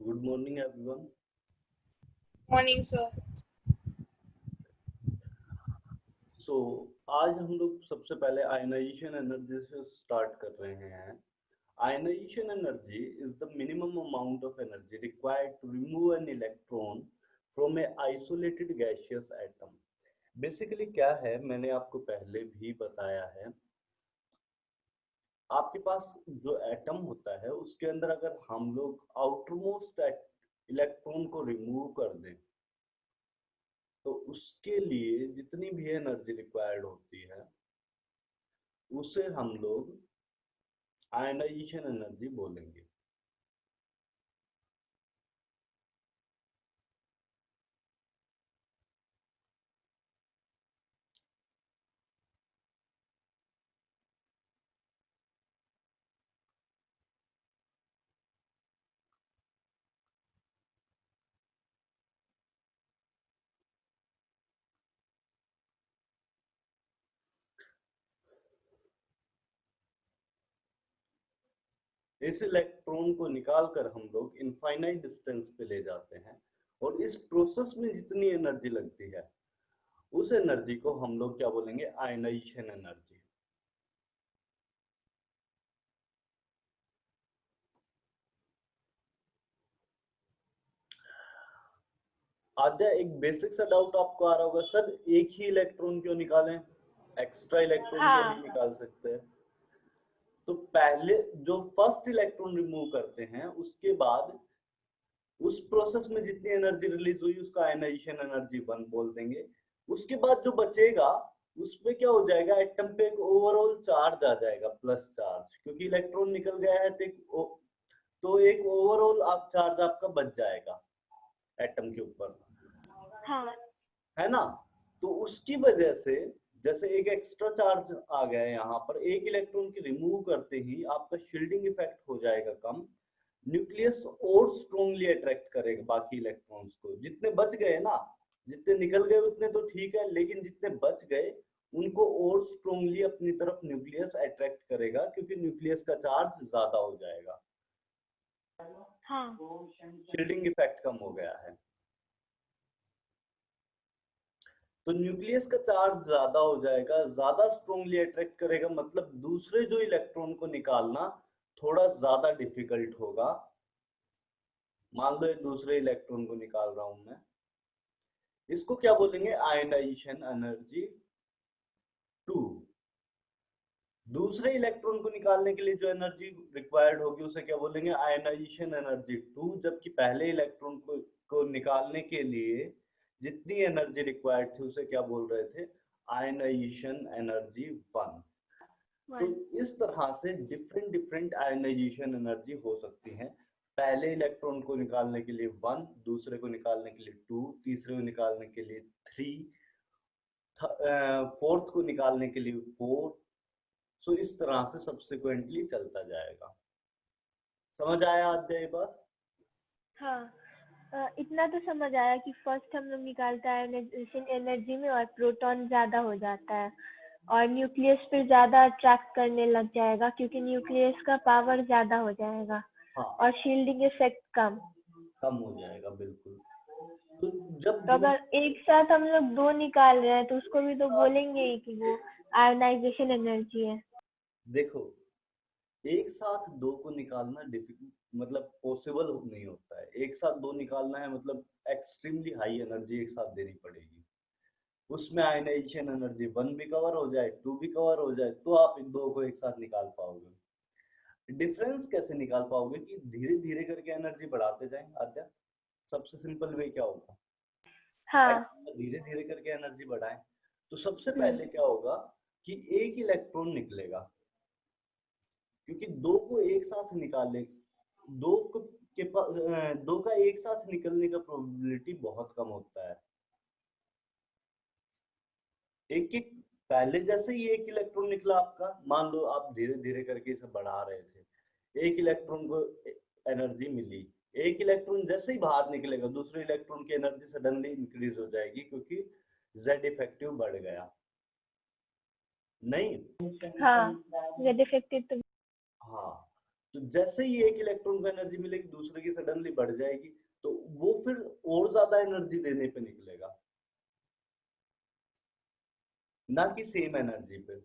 Good morning everyone. Morning sir. So आज हम लोग सबसे पहले आयनाइजेशन एनर्जी से स्टार्ट कर रहे हैं। Ionisation energy is the minimum amount of energy required to remove an electron from a isolated gaseous atom. Basically क्या है, मैंने आपको पहले भी बताया है। आपके पास जो एटम होता है उसके अंदर अगर हम लोग आउटरमोस्ट इलेक्ट्रॉन को रिमूव कर दें तो उसके लिए जितनी भी एनर्जी रिक्वायर्ड होती है उसे हम लोग आयनाइजेशन एनर्जी बोलेंगे। इस इलेक्ट्रॉन को निकाल कर हम लोग इनफाइनाइट डिस्टेंस पे ले जाते हैं और इस प्रोसेस में जितनी एनर्जी लगती है उस एनर्जी को हम लोग क्या बोलेंगे, आयनाइजेशन एनर्जी। आद्या, एक बेसिक सा डाउट आपको आ रहा होगा, सर एक ही इलेक्ट्रॉन क्यों निकालें, एक्स्ट्रा इलेक्ट्रॉन क्यों नहीं हाँ। निकाल सकते? तो पहले जो फर्स्ट इलेक्ट्रॉन रिमूव करते हैं उसके बाद उस प्रोसेस में जितनी एनर्जी रिलीज हुई उसका आयनाइजेशन एनर्जी 1 बोल देंगे। उसके बाद जो बचेगा उसमें क्या हो जाएगा, एटम पे एक ओवरऑल चार्ज आ जाएगा, प्लस चार्ज, क्योंकि इलेक्ट्रॉन निकल गया है तो एक ओवरऑल आप चार्ज आपका बच जाएगा एटम के ऊपर, हाँ। है ना। तो उसकी वजह से जैसे एक एक्स्ट्रा चार्ज आ गया है यहाँ पर, एक इलेक्ट्रॉन की रिमूव करते ही आपका शील्डिंग इफेक्ट हो जाएगा कम, न्यूक्लियस और स्ट्रॉन्गली अट्रैक्ट करेगा बाकी इलेक्ट्रॉन्स को। जितने बच गए ना, जितने निकल गए उतने तो ठीक है, लेकिन जितने बच गए उनको और स्ट्रॉन्गली अपनी तरफ न्यूक्लियस अट्रैक्ट करेगा, क्योंकि न्यूक्लियस का चार्ज ज्यादा हो जाएगा, हाँ। शील्डिंग इफेक्ट कम हो गया है। तो न्यूक्लियस का चार्ज ज्यादा हो जाएगा, ज्यादा स्ट्रॉन्गली अट्रैक्ट करेगा, मतलब दूसरे जो इलेक्ट्रॉन को निकालना थोड़ा ज्यादा डिफिकल्ट होगा। मान लो ये दूसरे इलेक्ट्रॉन को निकाल रहा हूं मैं, इसको क्या बोलेंगे, आयनाइजेशन एनर्जी 2। दूसरे इलेक्ट्रॉन को निकालने के लिए जो एनर्जी रिक्वायर्ड होगी उसे क्या बोलेंगे, आयनाइजेशन एनर्जी 2। जबकि पहले इलेक्ट्रॉन को निकालने के लिए जितनी एनर्जी रिक्वायर्ड थी उसे क्या बोल रहे थे, आयनाइजेशन एनर्जी 1। तो इस तरह से डिफरेंट डिफरेंट आयनाइजेशन एनर्जी हो सकती हैं। पहले इलेक्ट्रॉन को निकालने के लिए 1, दूसरे को निकालने के लिए 2, तीसरे को निकालने के लिए 3, फोर्थ को निकालने के लिए 4। सो इस तरह से सब्सिक्वेंटली चलता जाएगा। समझ आया अध्याय बात? हाँ। इतना तो समझ आया कि फर्स्ट हम लोग निकालते हैं आयनाइजेशन एनर्जी में और प्रोटॉन ज्यादा हो जाता है और न्यूक्लियस फिर ज्यादा अट्रैक्ट करने लग जाएगा क्योंकि न्यूक्लियस का पावर ज्यादा हो जाएगा हाँ, और शील्डिंग इफेक्ट कम। कम हो जाएगा बिल्कुल। तो जब तो दोनों अगर एक साथ हम लोग दो निकाल रहे हैं तो उसको भी तो साथ, बोलेंगे ही कि वो आयनाइजेशन एनर्जी है। देखो, एक साथ दो को निकालना डिफिकल्ट, मतलब पॉसिबल नहीं होता है। एक साथ दो निकालना है मतलब एक्सट्रीमली हाई एनर्जी एक साथ देनी पड़ेगी। उसमें आयनाइजेशन एनर्जी 1 भी कवर हो जाए, 2 भी कवर हो जाए, तो आप इन दो को एक साथ निकाल पाओगे। डिफरेंस कैसे निकाल पाओगे कि धीरे धीरे करके एनर्जी बढ़ाते जाएं आद्या। सबसे सिंपल वे क्या होगा, हाँ। धीरे धीरे करके एनर्जी बढ़ाएं। तो सबसे हम्म। पहले क्या होगा कि एक इलेक्ट्रॉन निकलेगा, क्योंकि दो को एक साथ निकाले, दो को दो का एक साथ निकलने का प्रोबेबिलिटी बहुत कम होता है। एक एक पहले जैसे ही एक इलेक्ट्रॉन निकला आपका, मान लो आप धीरे धीरे करके इसे बढ़ा रहे थे, एक इलेक्ट्रॉन को एनर्जी मिली, एक इलेक्ट्रॉन जैसे ही बाहर निकलेगा दूसरे इलेक्ट्रॉन की एनर्जी सडनली इंक्रीज हो जाएगी, क्योंकि जेड इफेक्टिव बढ़ गया। नहीं? हाँ, जेड इफेक्टिव तो। हाँ, तो जैसे ही एक इलेक्ट्रॉन को एनर्जी मिलेगी दूसरे की सडनली बढ़ जाएगी, तो वो फिर और ज्यादा एनर्जी देने पे निकलेगा, ना कि सेम एनर्जी पे।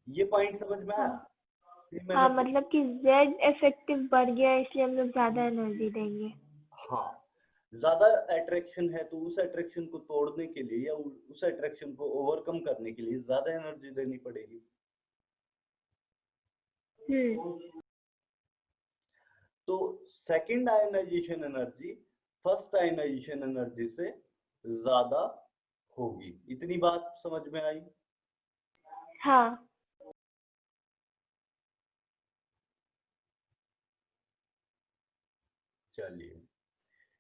ये पॉइंट समझ में आया? हाँ सेम हाँ, एनर्जी। मतलब कि Z इफेक्टिव बढ़ गया इसलिए हम लोग ज्यादा एनर्जी देंगे। हाँ, ज्यादा अट्रैक्शन है तो उस अट्रैक्शन को तोड़ने के लिए या उस अट्रैक्शन को ओवरकम करने के लिए ज्यादा एनर्जी देनी पड़ेगी। तो second ionisation energy first ionisation energy से ज्यादा होगी। इतनी बात समझ में आई? हाँ चलिए,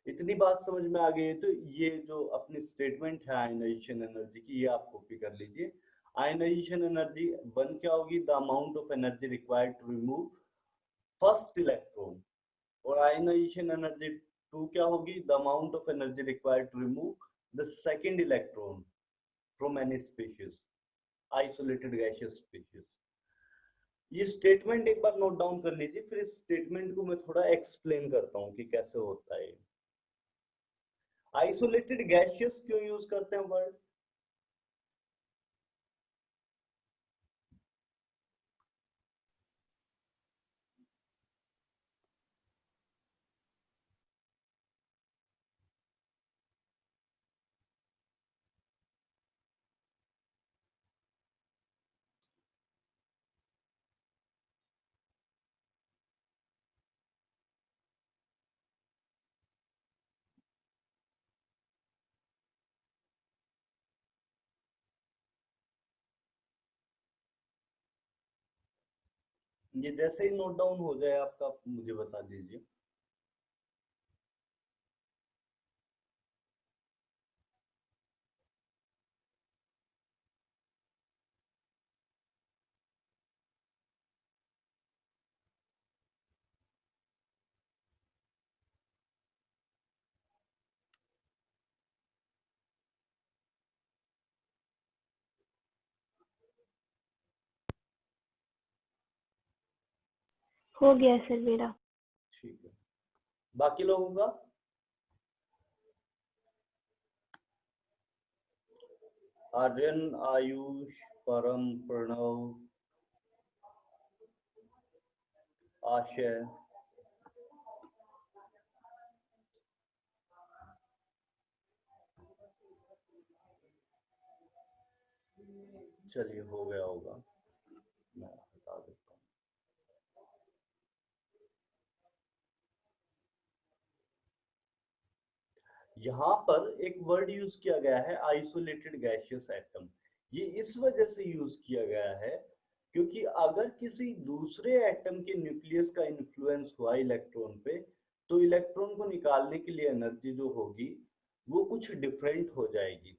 इतनी बात समझ में आ गई है तो ये जो अपनी स्टेटमेंट है आयनाइजेशन एनर्जी की, ये आप कॉपी कर लीजिए। आयनाइजेशन एनर्जी वन क्या होगी? The amount of energy required to remove first electron. और आयनाइजेशन एनर्जी टू क्या होगी? The amount of energy required to remove the second electron from any species, isolated gaseous species. ये statement एक बार note down कर लीजिए, फिर इस स्टेटमेंट को मैं थोड़ा एक्सप्लेन करता हूँ कि कैसे होता है। आइसोलेटेड गैसियस क्यों यूज करते हैं वर्ड? ये जैसे ही नोट डाउन हो जाए आपका, आप मुझे बता दीजिए। हो गया सर मेरा। ठीक है, बाकी लोगों का? आर्यन, आयुष, परम, प्रणव, आशय। चलिए, हो गया होगा, मैं बता देता हूँ। यहाँ पर एक वर्ड यूज किया गया है आइसोलेटेड गैसियस एटम। ये इस वजह से यूज किया गया है क्योंकि अगर किसी दूसरे एटम के न्यूक्लियस का इन्फ्लुएंस हुआ इलेक्ट्रॉन पे, तो इलेक्ट्रॉन को निकालने के लिए एनर्जी जो होगी वो कुछ डिफरेंट हो जाएगी।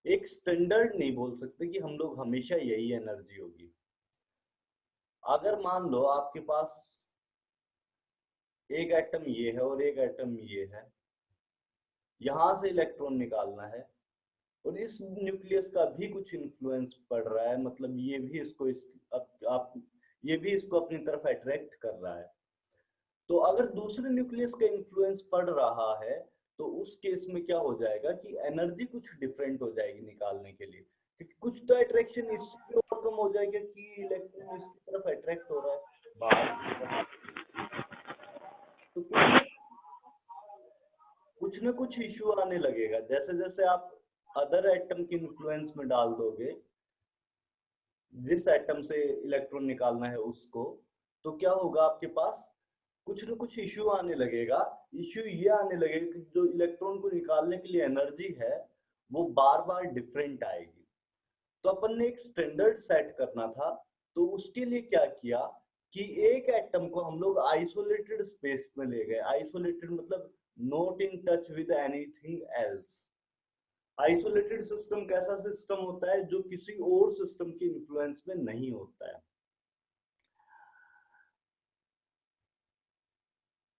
एक स्टैंडर्ड नहीं बोल सकते कि हम लोग हमेशा यही एनर्जी होगी। अगर मान लो आपके पास एक एटम ये है और एक एटम ये है, यहां से इलेक्ट्रॉन निकालना है और इस न्यूक्लियस का भी कुछ इन्फ्लुएंस पड़ रहा है, मतलब ये भी इसको आप ये भी इसको अपनी तरफ अट्रैक्ट कर रहा है। तो अगर दूसरे न्यूक्लियस का इन्फ्लुएंस पड़ रहा है तो उस केस में क्या हो जाएगा कि एनर्जी कुछ डिफरेंट हो जाएगी निकालने के लिए, क्योंकि कुछ तो अट्रैक्शन इससे भी और कम हो जाएगा कि इलेक्ट्रॉन इसकी तरफ अट्रैक्ट हो रहा है बाहर की तरफ। तो कुछ ना कुछ इश्यू आने लगेगा। जैसे जैसे आप अदर एटम के इन्फ्लुएंस में डाल दोगे जिस एटम से इलेक्ट्रॉन निकालना है उसको, तो क्या होगा आपके पास कुछ ना कुछ इश्यू आने लगेगा। इश्यू ये आने लगेगा कि जो इलेक्ट्रॉन को निकालने के लिए एनर्जी है वो बार बार डिफरेंट आएगी। तो अपन ने एक स्टैंडर्ड सेट करना था, तो उसके लिए क्या किया कि एक एटम को हम लोग आइसोलेटेड स्पेस में ले गए। आइसोलेटेड मतलब not in touch with anything else. Isolated system कैसा सिस्टम होता है? जो किसी और सिस्टम के इन्फ्लुएंस में नहीं होता है।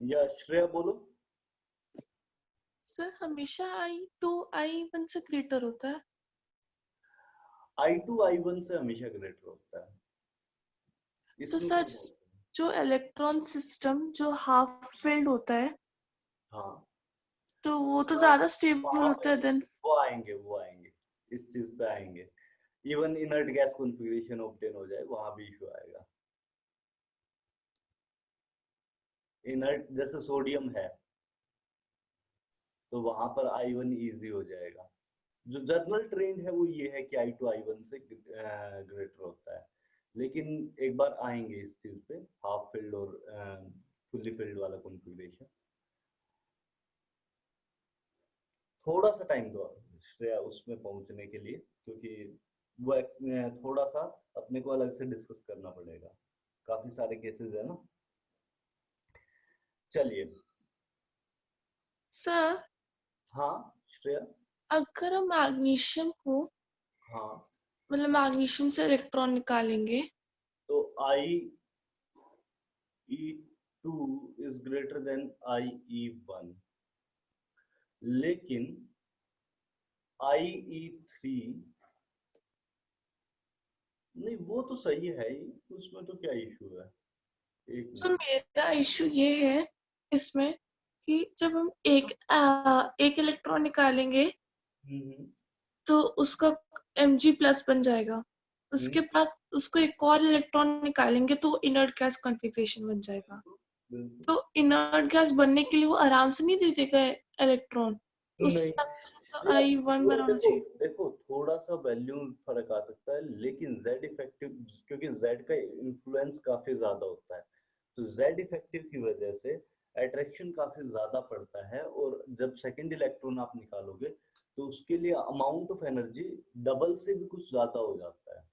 या श्रेया बोलो। सर हमेशा I2 I1 से ग्रेटर होता है। I2 I1 से हमेशा ग्रेटर होता है। तो इसमें सर क्या जो इलेक्ट्रॉन सिस्टम जो हाफ फिल्ड होता है, हाँ तो वो तो ज्यादा स्टेबल वहां होता है पे देन। वो आएंगे इस चीज पे आएंगे। Even inert gas configuration obtain हो जाए वहां भी इशू आएगा। इनर्ट जैसे सोडियम है तो वहां पर I1 इजी हो जाएगा। जो जर्नल ट्रेंड है वो ये है कि I2 I1 से ग्रेटर होता है, लेकिन एक बार आएंगे इस चीज पे हाफ फील्ड और फुल्ली फील्ड वाला कॉन्फ़िगरेशन। थोड़ा सा टाइम दो श्रेया उसमें पहुंचने के लिए, क्योंकि वो थोड़ा सा अपने को अलग से डिस्कस करना पड़ेगा, काफी सारे केसेस है ना। चलिए। सर, हाँ श्रेया। अगर हम मैग्नीशियम को, हाँ मतलब मैग्नीशियम से इलेक्ट्रॉन निकालेंगे, तो IE2 is greater then IE1, लेकिन IE3 नहीं, वो तो सही है ही, उसमें तो क्या इशू है। एक तो मिनट। मेरा इशू ये है इसमें कि जब हम एक इलेक्ट्रॉन निकालेंगे हम्म तो उसका Mg+ बन जाएगा। उसके हम्म, बाद उसको एक और इलेक्ट्रॉन निकालेंगे तो इनर्ट गैस कॉन्फ़िगरेशन बन जाएगा। बिल्कुल। तो इनर्ट गैस बनने के लिए वो आराम से नहीं दे देगा इलेक्ट्रॉन, तो उस नहीं हिसाब से तो यार, I1 वो बनाना देखो चाहिए। देखो थोड़ा सा वैल्यू फर्क आ सकता है, लेकिन Z इफेक्टिव, क्योंकि Z का इन्फ्लुएंस काफी ज्यादा होता है, तो Z इफेक्टिव की वजह से अट्रैक्शन काफी ज्यादा पड़ता है, और जब सेकंड इलेक्ट्रॉन आप निकालोगे तो उसके लिए अमाउंट ऑफ एनर्जी डबल से भी कुछ ज्यादा हो जाता है।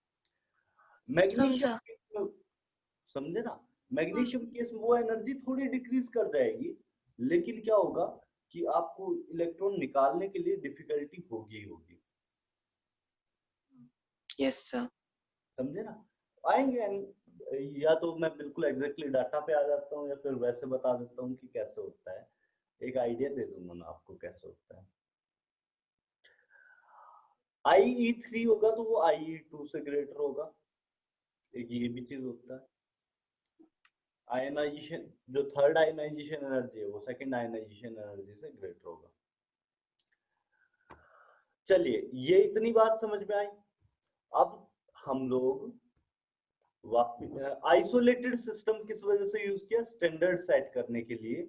मैग्नीशियम समझा। केस में समझे ना, हम्म, मैग्नीशियम केस में वो एनर्जी थोड़ी डिक्रीज कर जाएगी, लेकिन क्या होगा कि आपको इलेक्ट्रॉन निकालने के लिए डिफिकल्टी होगी ही होगी। Yes sir. समझे ना। आएंगे या तो मैं बिल्कुल एग्जैक्टली डाटा पे आ जाता हूँ, या फिर वैसे बता देता हूँ कि कैसे होता है, एक आइडिया दे दूंगा मैं आपको कैसे होता है। IE3 होगा तो वो IE2 से ग्रेटर होगा, एक ये भी चीज होता है। आयनाइजेशन, जो थर्ड आयनाइजेशन एनर्जी है वो सेकंड आयनाइजेशन एनर्जी से ग्रेटर होगा। चलिए, ये इतनी बात समझ में आई। अब हम लोग आइसोलेटेड सिस्टम किस वजह से यूज किया, स्टैंडर्ड सेट करने के लिए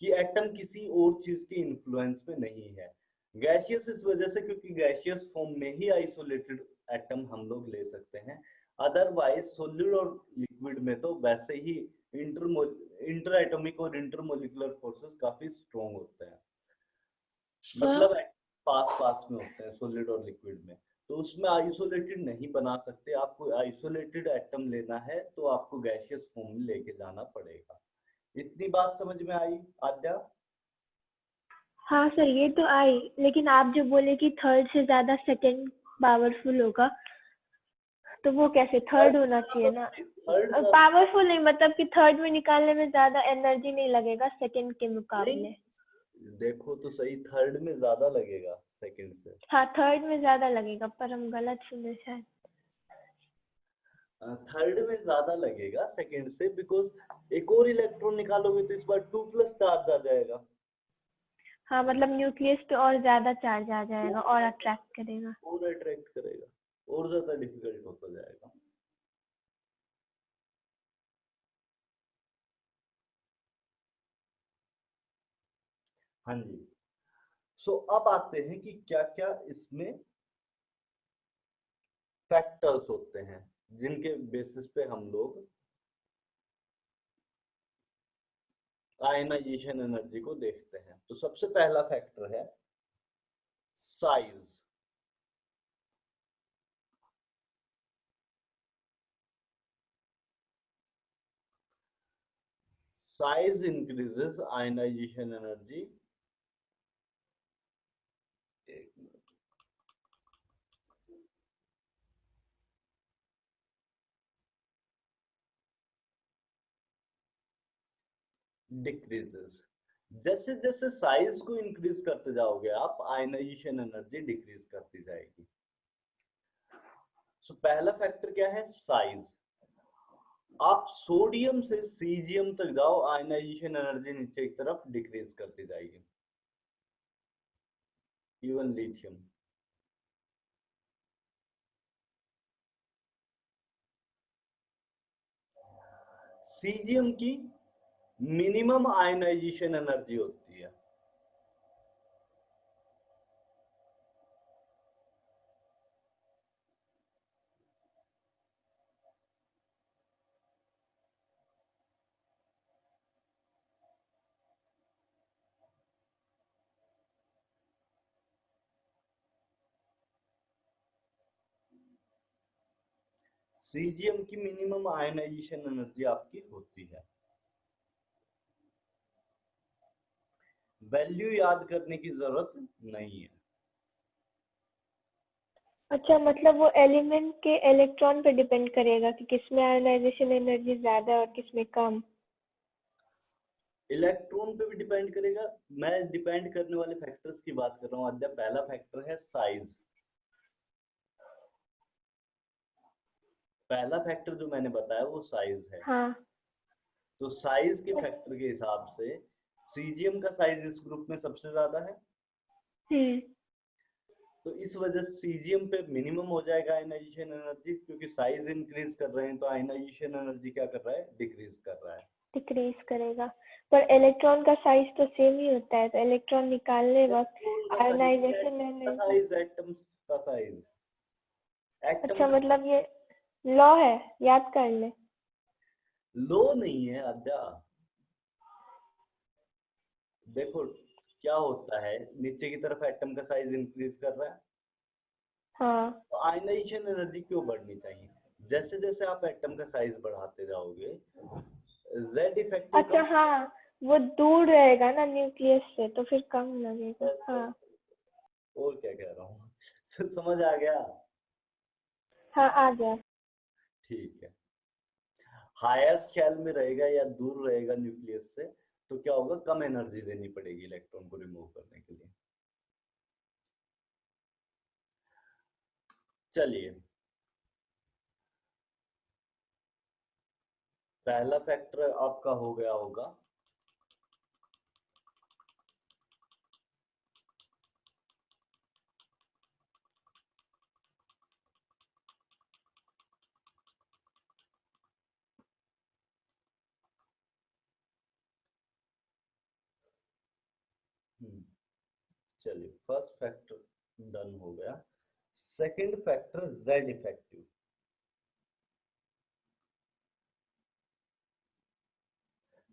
कि एटम किसी और चीज के इन्फ्लुएंस में नहीं है। गैसियस इस वजह से क्योंकि गैसियस फॉर्म में ही आइसोलेटेड एटम हम लोग ले सकते हैं, अदरवाइज सॉलिड और लिक्विड में तो वैसे ही इंटर एटॉमिक और इंटरमोलिकुलर फोर्सेस काफी स्ट्रॉन्ग होते हैं, सर, मतलब पास पास में होते हैं सॉलिड और लिक्विड में, तो उसमें आइसोलेटेड नहीं बना सकते। आपको आइसोलेटेड एटम लेना है तो आपको गैसियस फॉर्म में लेके जाना पड़ेगा। इतनी बात समझ में आई आद्या। हाँ सर, ये तो आई, लेकिन आप जो बोले कि थर्ड से ज्यादा सेकंड पावरफुल होगा, तो वो कैसे? थर्ड होना चाहिए ना। थर्ड पावरफुल नहीं, मतलब कि थर्ड में निकालने में ज्यादा एनर्जी नहीं लगेगा सेकंड के नहीं, मुकाबले। देखो तो सही, थर्ड में ज्यादा लगेगा सेकंड से। हाँ, थर्ड में ज्यादा लगेगा, पर हम गलत सुने शायद। थर्ड में ज्यादा लगेगा सेकंड से, बिकॉज एक और इलेक्ट्रॉन निकालोगे तो इस बार 2+ चार्ज आ जाएगा। हाँ, मतलब न्यूक्लियस पे और ज्यादा चार्ज आ जाएगा और अट्रैक्ट करेगा। और अट्रैक्ट करेगा, और ज्यादा डिफिकल्ट होता जाएगा। हाँ जी। सो अब आते हैं कि क्या क्या इसमें फैक्टर्स होते हैं जिनके बेसिस पे हम लोग आयनाइजेशन एनर्जी को देखते हैं। तो सबसे पहला फैक्टर है size. Size increases ionisation energy. Decreases, जैसे जैसे साइज को इंक्रीज करते जाओगे आप, आयनाइजेशन एनर्जी डिक्रीज करती जाएगी। सो पहला फैक्टर क्या है, साइज। आप सोडियम से सीजियम तक जाओ, आयनाइजेशन एनर्जी नीचे की तरफ डिक्रीज करती जाएगी। इवन लिथियम, सीजियम की मिनिमम आयनाइजेशन एनर्जी होती है। सीजियम की मिनिमम आयनाइजेशन एनर्जी आपकी होती है। वैल्यू याद करने की जरूरत नहीं है। अच्छा, मतलब वो एलिमेंट के इलेक्ट्रॉन पे डिपेंड करेगा कि किसमें आयोनाइजेशन एनर्जी ज्यादा है और किसमें कम। इलेक्ट्रॉन पे भी डिपेंड करेगा। मैं डिपेंड करने वाले फैक्टर्स की बात कर रहा हूँ अद्या। पहला फैक्टर है साइज। पहला फैक्टर जो मैंने बताया वो साइज है। हाँ। तो साइज के फैक्टर के हिसाब से सीजियम का साइज इस ग्रुप में सबसे ज्यादा है। हम्म। तो इस वजह से सीजियम पे मिनिमम हो जाएगा आयनाइजेशन एनर्जी, क्योंकि साइज इंक्रीज कर रहे हैं तो आयनाइजेशन एनर्जी क्या कर रहा है, डिक्रीज कर रहा है। डिक्रीज करेगा, पर इलेक्ट्रॉन का साइज तो सेम ही होता है, तो इलेक्ट्रॉन निकालने वक्त आयोनाइजेशन एनर्जी। साइज, एटम्स का साइज, एटम अच्छा, का मतलब ये लॉ है, याद कर ले। लो नहीं है अद्या। देखो क्या होता है, नीचे की तरफ एटम का साइज इंक्रीज कर रहा है, हाँ। तो आयनाइजेशन एनर्जी क्यों बढ़नी चाहिए। जैसे जैसे आप एटम का साइज बढ़ाते जाओगे, जेड इफेक्टिव अच्छा, कम। हाँ, वो दूर रहेगा ना न्यूक्लियस से, तो फिर कम लगेगा। बस बस, हाँ। और क्या कह रहा हूँ समझ आ गया। हाँ, आ गया। ठीक है। हायर शेल में रहेगा या दूर रहेगा न्यूक्लियस से, तो क्या होगा, कम एनर्जी देनी पड़ेगी इलेक्ट्रॉन को रिमूव करने के लिए। चलिए, पहला फैक्टर आपका हो गया होगा। चलिए, फर्स्ट फैक्टर डन हो गया। Second factor Z effective.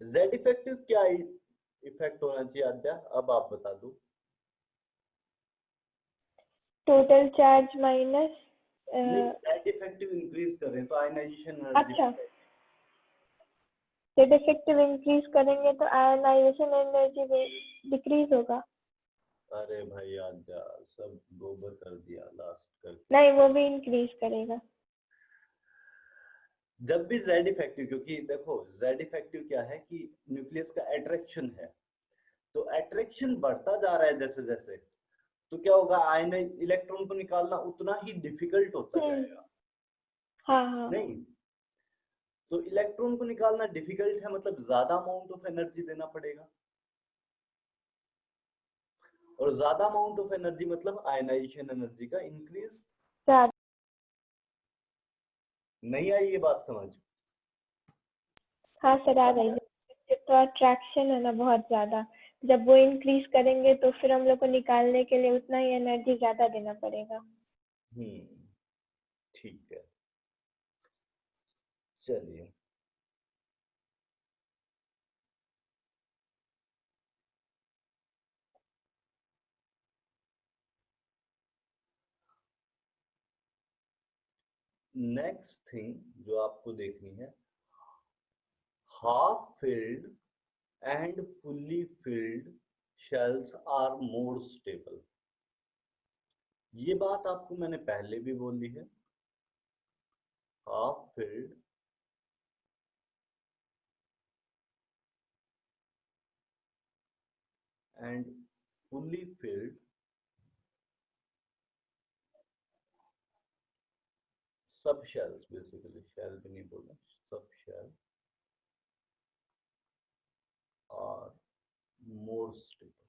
Z effective क्या इफेक्ट होना चाहिए आद्या, अब आप बता दो। Total charge minus. नहीं, जेड इफेक्टिव इंक्रीज करें तो आयनाइजेशन एनर्जी। अच्छा, जेड इफेक्टिव इंक्रीज करेंगे तो आयोनाइजेशन एनर्जी डिक्रीज होगा। अरे भाई आद्या, सब गोबर कर दिया लास्ट करके। नहीं, वो भी इंक्रीज करेगा। जब भी जेड इफेक्टिव, क्योंकि देखो जेड इफेक्टिव क्या है कि न्यूक्लियस का अट्रैक्शन है, तो अट्रैक्शन बढ़ता जा रहा है जैसे जैसे, तो क्या होगा, आयन इलेक्ट्रॉन को निकालना उतना ही डिफिकल्ट होता जाएगा। हाँ हाँ। नहीं, तो इलेक्ट्रॉन को निकालना डिफिकल्ट है, मतलब ज्यादा अमाउंट ऑफ एनर्जी देना पड़ेगा, और ज्यादा अमाउंट ऑफ एनर्जी मतलब आयनाइजेशन एनर्जी का इंक्रीज। चार। नहीं आई ये बात समझ। हाँ सर, आ गई। तो अट्रैक्शन है ना बहुत ज्यादा, जब वो इंक्रीज करेंगे तो फिर हम लोग को निकालने के लिए उतना ही एनर्जी ज्यादा देना पड़ेगा। ठीक है। चलिए, नेक्स्ट थिंग जो आपको देखनी है, half filled and fully filled shells are more stable। ये बात आपको मैंने पहले भी बोली है। half filled and fully filled सब शेल्स, बेसिकली शेल भी नहीं बोलना, सब शेल और मोर स्टेबल।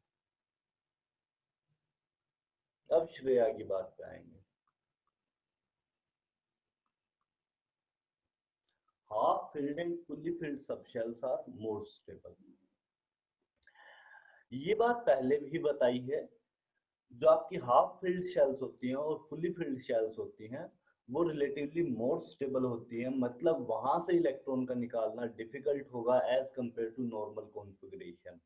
अब श्रेया की बात पे आएंगे। Half filled and fully filled sub shells are more stable. ये बात पहले भी बताई है, जो आपकी हाफ फिल्ड शेल्स होती हैं और फुली फिल्ड शेल्स होती हैं वो रिलेटिवली मोर स्टेबल होती हैं, मतलब वहां से इलेक्ट्रॉन का निकालना डिफिकल्ट होगा as compare to normal configuration.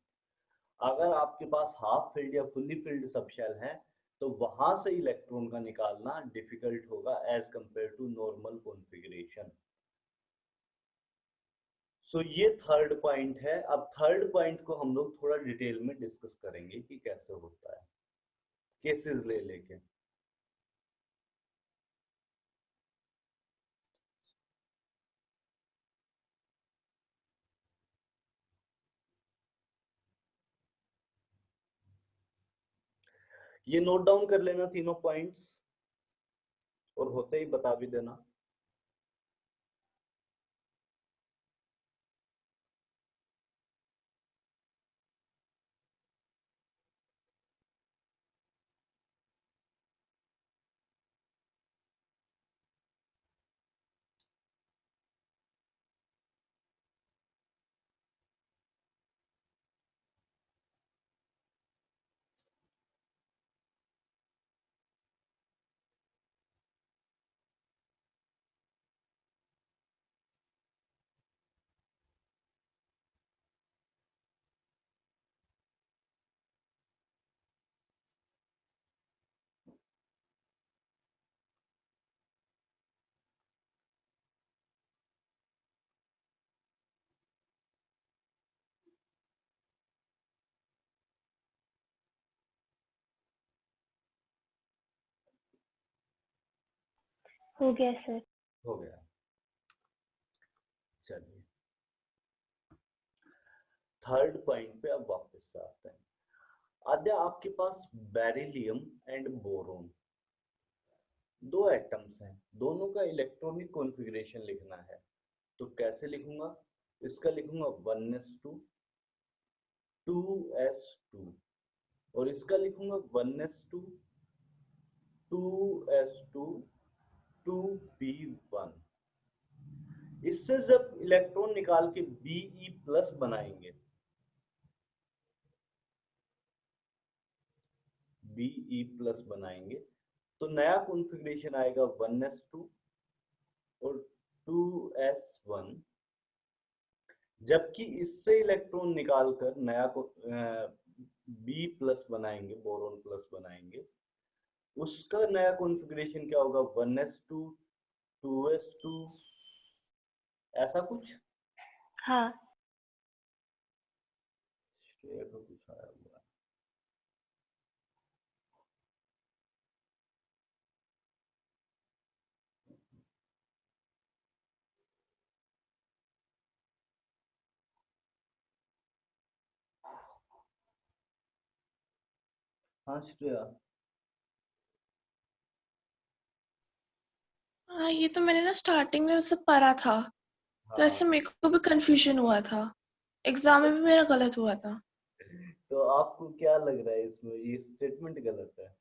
अगर आपके पास हाफ फिल्ड या फुली फिल्ड सब शेल है तो वहां से इलेक्ट्रॉन का निकालना डिफिकल्ट होगा as compare to normal configuration. So ये थर्ड पॉइंट है। अब थर्ड पॉइंट को हम लोग थोड़ा डिटेल में डिस्कस करेंगे कि कैसे होता है, केसेस ले लेके। ये नोट डाउन कर लेना तीनों पॉइंट्स, और होते ही बता भी देना। हो गया सर। हो गया। चलिए थर्ड पॉइंट पे अब वापस से आते हैं। आद्या, आपके पास बेरिलियम एंड बोरोन दो एटम्स हैं, दोनों का इलेक्ट्रॉनिक कॉन्फ़िगरेशन लिखना है, तो कैसे लिखूंगा? इसका लिखूंगा 1s2 2s2 और इसका लिखूंगा 1s2 2s2 2p1। इससे जब इलेक्ट्रॉन निकाल के Be प्लस बनाएंगे, Be प्लस बनाएंगे तो नया कॉन्फ़िगरेशन आएगा 1s2 और 2s1। जबकि इससे इलेक्ट्रॉन निकालकर नया को बी प्लस बनाएंगे, बोरोन प्लस बनाएंगे, उसका नया कॉन्फ़िगरेशन क्या होगा? 1s2 2s2 ऐसा कुछ। हाँ। तो कुछ आया हुआ। हाँ श्रेया। हाँ, ये तो मैंने ना स्टार्टिंग में उसे पढ़ा था, तो ऐसे हाँ मेरे को भी कंफ्यूजन हुआ था, एग्जाम में भी मेरा गलत हुआ था। तो आपको क्या लग रहा है इसमें, ये स्टेटमेंट गलत है?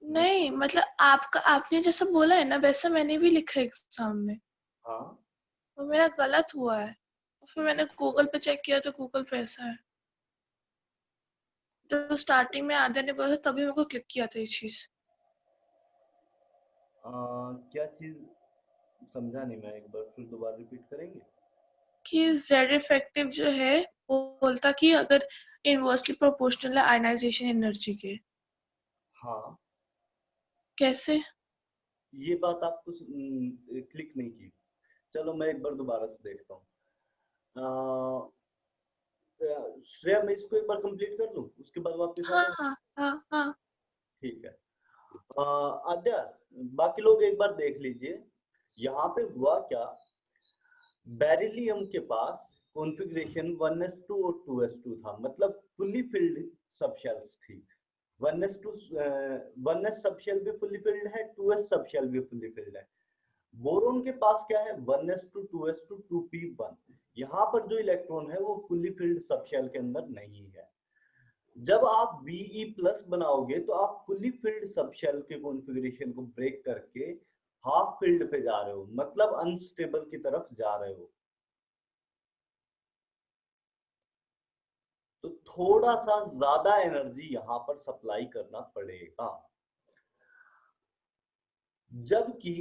नहीं मतलब आपका, आपने जैसा बोला है ना वैसा मैंने भी लिखा एग्जाम में, हाँ वो मेरा गलत हुआ है। फिर मैंने गूगल पे चेक किया तो गूगल पे ऐसा है, तो स्टार्टिंग में आद्या ने बोला तभी मेरे को क्लिक किया था ये चीज। क्या चीज समझा नहीं मैं, एक बार फिर दोबारा रिपीट करेंगे? कि जेड इफेक्टिव जो है वो बोलता कि अगर इनवर्सली प्रोपोर्शनल है आयनाइजेशन एनर्जी के। हाँ कैसे? ये बात आपको क्लिक नहीं की। चलो मैं एक बार दोबारा से देखता हूँ। श्रेया, मैं इसको एक बार कंप्लीट कर लूँ उसके बाद वापस आ हाँ जाऊँ? हाँ हाँ हाँ। ठीक है। आद्या, बाकी लोग एक बार देख लीजिए यहाँ पे हुआ क्या। बेरिलियम के पास कॉन्फ़िगरेशन 1s2 और 2s2 था, मतलब फुली फिल्ड सब शेल्स थी। 1s2 1s सब शेल भी फुली फिल्ड है, 2s सब शेल भी फुली फिल्ड है। बोरोन के पास क्या है 1s2 2s2 2p1। यहाँ पर जो इलेक्ट्रॉन है वो फुली फिल्ड सबशेल के अंदर नहीं है। जब आप Be+ बनाओगे तो आप फुली फिल्ड सबशेल के कॉन्फ़िगरेशन को ब्रेक करके हाफ फिल्ड पे जा रहे हो, मतलब अनस्टेबल की तरफ जा रहे हो। तो थोड़ा सा ज्यादा एनर्जी यहाँ पर सप्लाई करना पड़ेगा। जबकि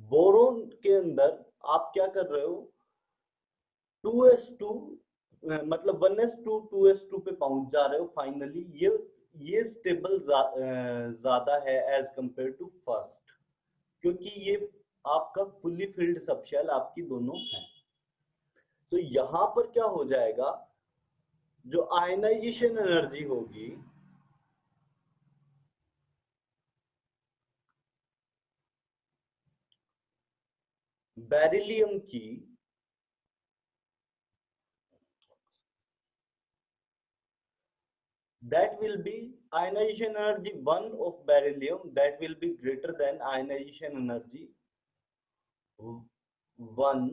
बोरोन के अंदर आप क्या कर रहे हो 2s2 मतलब 1s2 2s2 पे पहुंच जा रहे हो फाइनली। ये स्टेबल ज्यादा है एज कंपेयर टू फर्स्ट, क्योंकि ये आपका फुली फिल्ड सबशेल आपकी दोनों है। तो यहां पर क्या हो जाएगा, जो आयनाइजेशन एनर्जी होगी बेरिलियम की, that will be ionization energy 1 of beryllium that will be greater than ionization energy 1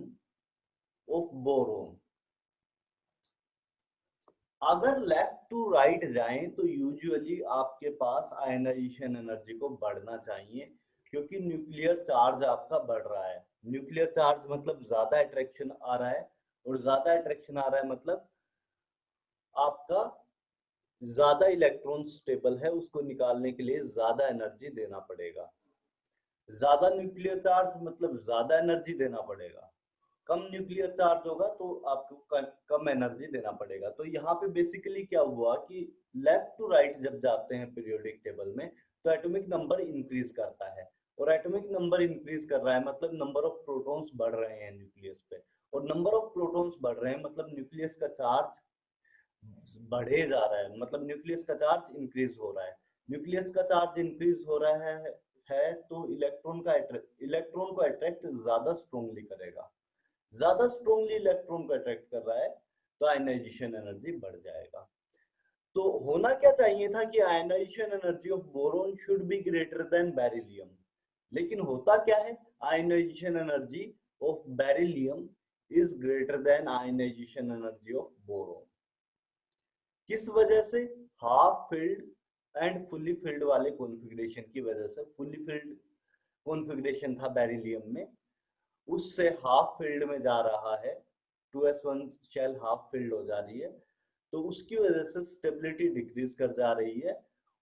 of boron। अगर लेफ्ट टू राइट जाएं तो यूजुअली आपके पास आयनाइजेशन एनर्जी को बढ़ना चाहिए, क्योंकि न्यूक्लियर चार्ज आपका बढ़ रहा है। न्यूक्लियर चार्ज मतलब ज्यादा अट्रैक्शन आ रहा है, और ज्यादा अट्रैक्शन आ रहा है मतलब आपका ज्यादा इलेक्ट्रॉन स्टेबल है, उसको निकालने के लिए ज्यादा एनर्जी देना पड़ेगा। ज्यादा न्यूक्लियर चार्ज मतलब ज्यादा एनर्जी देना पड़ेगा। कम न्यूक्लियर चार्ज होगा तो आपको कम एनर्जी देना पड़ेगा। तो यहाँ पे बेसिकली क्या हुआ कि लेफ्ट टू राइट जब जाते हैं पीरियोडिक टेबल में तो एटॉमिक नंबर इंक्रीज करता है, और एटॉमिक नंबर इंक्रीज कर रहा है मतलब नंबर ऑफ प्रोटॉन्स बढ़ रहे हैं न्यूक्लियस पे, और नंबर ऑफ प्रोटॉन्स बढ़ रहे हैं मतलब न्यूक्लियस का चार्ज बढ़े जा रहा है, मतलब न्यूक्लियस का चार्ज इंक्रीज हो रहा है। न्यूक्लियस का चार्ज इंक्रीज हो रहा है तो इलेक्ट्रॉन को अट्रैक्ट ज्यादा स्ट्रोंगली करेगा। ज्यादा स्ट्रोंगली इलेक्ट्रॉन को अट्रैक्ट कर रहा है तो आयनाइजेशन एनर्जी बढ़ जाएगा। तो होना क्या चाहिए था कि ionization energy of boron should be greater than beryllium, लेकिन होता क्या है ionization energy of beryllium is greater than ionization energy of boron. किस वजह से, half filled and fully filled वाले कॉन्फ़िगरेशन की वजह से। फुली फिल्ड कॉन्फ़िगरेशन था बेरिलियम में, उससे हाफ फील्ड में जा रहा है, 2s1 शेल हाफ फील्ड हो जा रही है, तो उसकी वजह से स्टेबिलिटी डिक्रीज कर जा रही है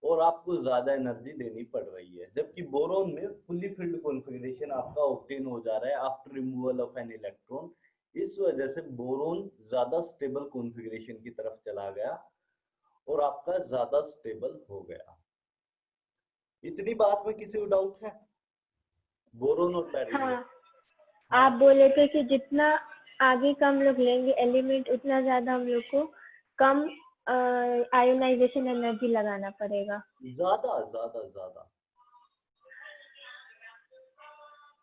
और आपको ज्यादा एनर्जी देनी पड़ रही है। जबकि बोरोन में फुली फील्ड कॉन्फ़िगरेशन आपका ऑब्टेन हो जा रहा है after removal of an electron. इस वजह से बोरोन ज्यादा स्टेबल कॉन्फ़िगरेशन की तरफ चला गया और आपका ज्यादा स्टेबल हो गया। इतनी बात में किसी को डाउट है बोरोन और बेरिलियम? हाँ, आप बोले थे कि जितना आगे का हम लोग लेंगे एलिमेंट उतना ज्यादा हम लोग को कम आयोनाइजेशन एनर्जी लगाना पड़ेगा। ज्यादा ज्यादा ज्यादा।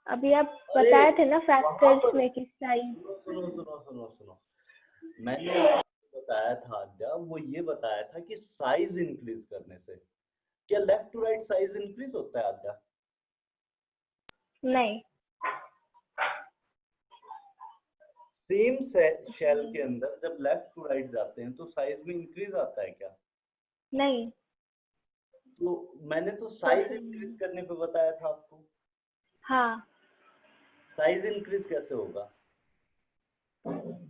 अभी आप अरे बताए थे ना वहां फैक्टर्स पर में कि साइज। सुनो, मैंने आपको बताया था आद्या, वो ये बताया था कि साइज इंक्रीज करने से क्या left to right size increase होता है आद्या? नहीं, सेम शेल के अंदर जब लेफ्ट टू राइट जाते हैं तो साइज में इंक्रीज आता है क्या? नहीं। तो मैंने तो साइज इंक्रीज करने पे बताया था आपको। हाँ, साइज इंक्रीज कैसे होगा?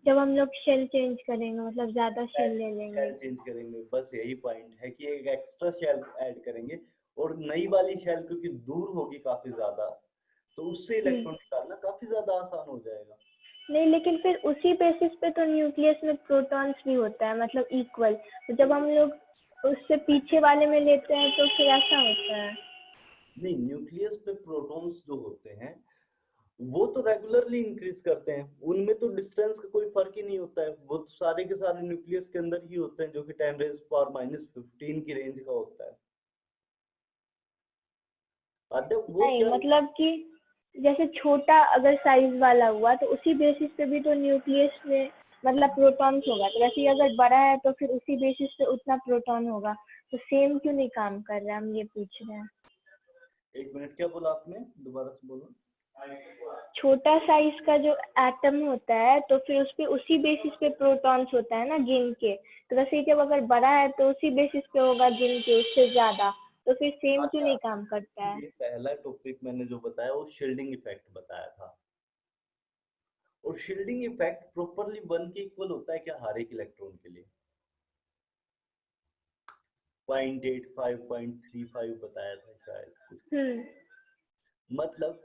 जब हम लोग शेल चेंज करेंगे मतलब ज्यादा शेल ले लेंगे। शेल चेंज करेंगे, बस यही पॉइंट है कि एक एक्स्ट्रा शेल ऐड करेंगे, और नई वाली शेल क्योंकि दूर होगी काफी ज्यादा तो उससे इलेक्ट्रॉन निकालना काफी ज्यादा आसान हो जाएगा। नहीं, लेकिन फिर उसी बेसिस पे तो न्यूक्लियस में प्रोटॉन्स भी होता है मतलब इक्वल। तो जब हम लोग उससे पीछे वाले में लेते हैं तो फिर ऐसा होता है। नहीं, न्यूक्लियस पे प्रोटॉन्स जो होते हैं वो तो रेगुलरली इंक्रीज करते हैं, उनमें तो डिस्टेंस का कोई फर्क ही नहीं होता है। वो तो सारे के सारे न्यूक्लियस के अंदर ही होते हैं जो कि 10⁻⁻15 की रेंज का होता है। वो नहीं, क्या मतलब कि जैसे छोटा अगर साइज वाला हुआ तो उसी बेसिस पे भी तो न्यूक्लियस में मतलब प्रोटॉन्स होगा। तो वैसे ही अगर बड़ा है तो फिर उसी बेसिस पे उतना प्रोटॉन होगा। तो सेम क्यों नहीं काम कर रहा है, हम ये पूछ रहे हैं। एक मिनट, क्या बोला आपने, दोबारा से बोलो। छोटा साइज का जो एटम होता है तो फिर उस पे उसी बेसिस पे प्रोटॉन्स होता है ना जिन के, तो वैसे ही जब अगर बड़ा है तो उसी बेसिस पे होगा जिन के उससे ज्यादा, तो फिर सेम क्यों अच्छा, नहीं काम करता है? ये पहला टॉपिक मैंने जो बताया वो शील्डिंग इफेक्ट बताया था, और शील्डिंग इफेक्ट प्रॉपरली 1 के इक्वल होता है क्या हर एक इलेक्ट्रॉन के लिए? 0.85 0.35 बताया था शायद कुछ। मतलब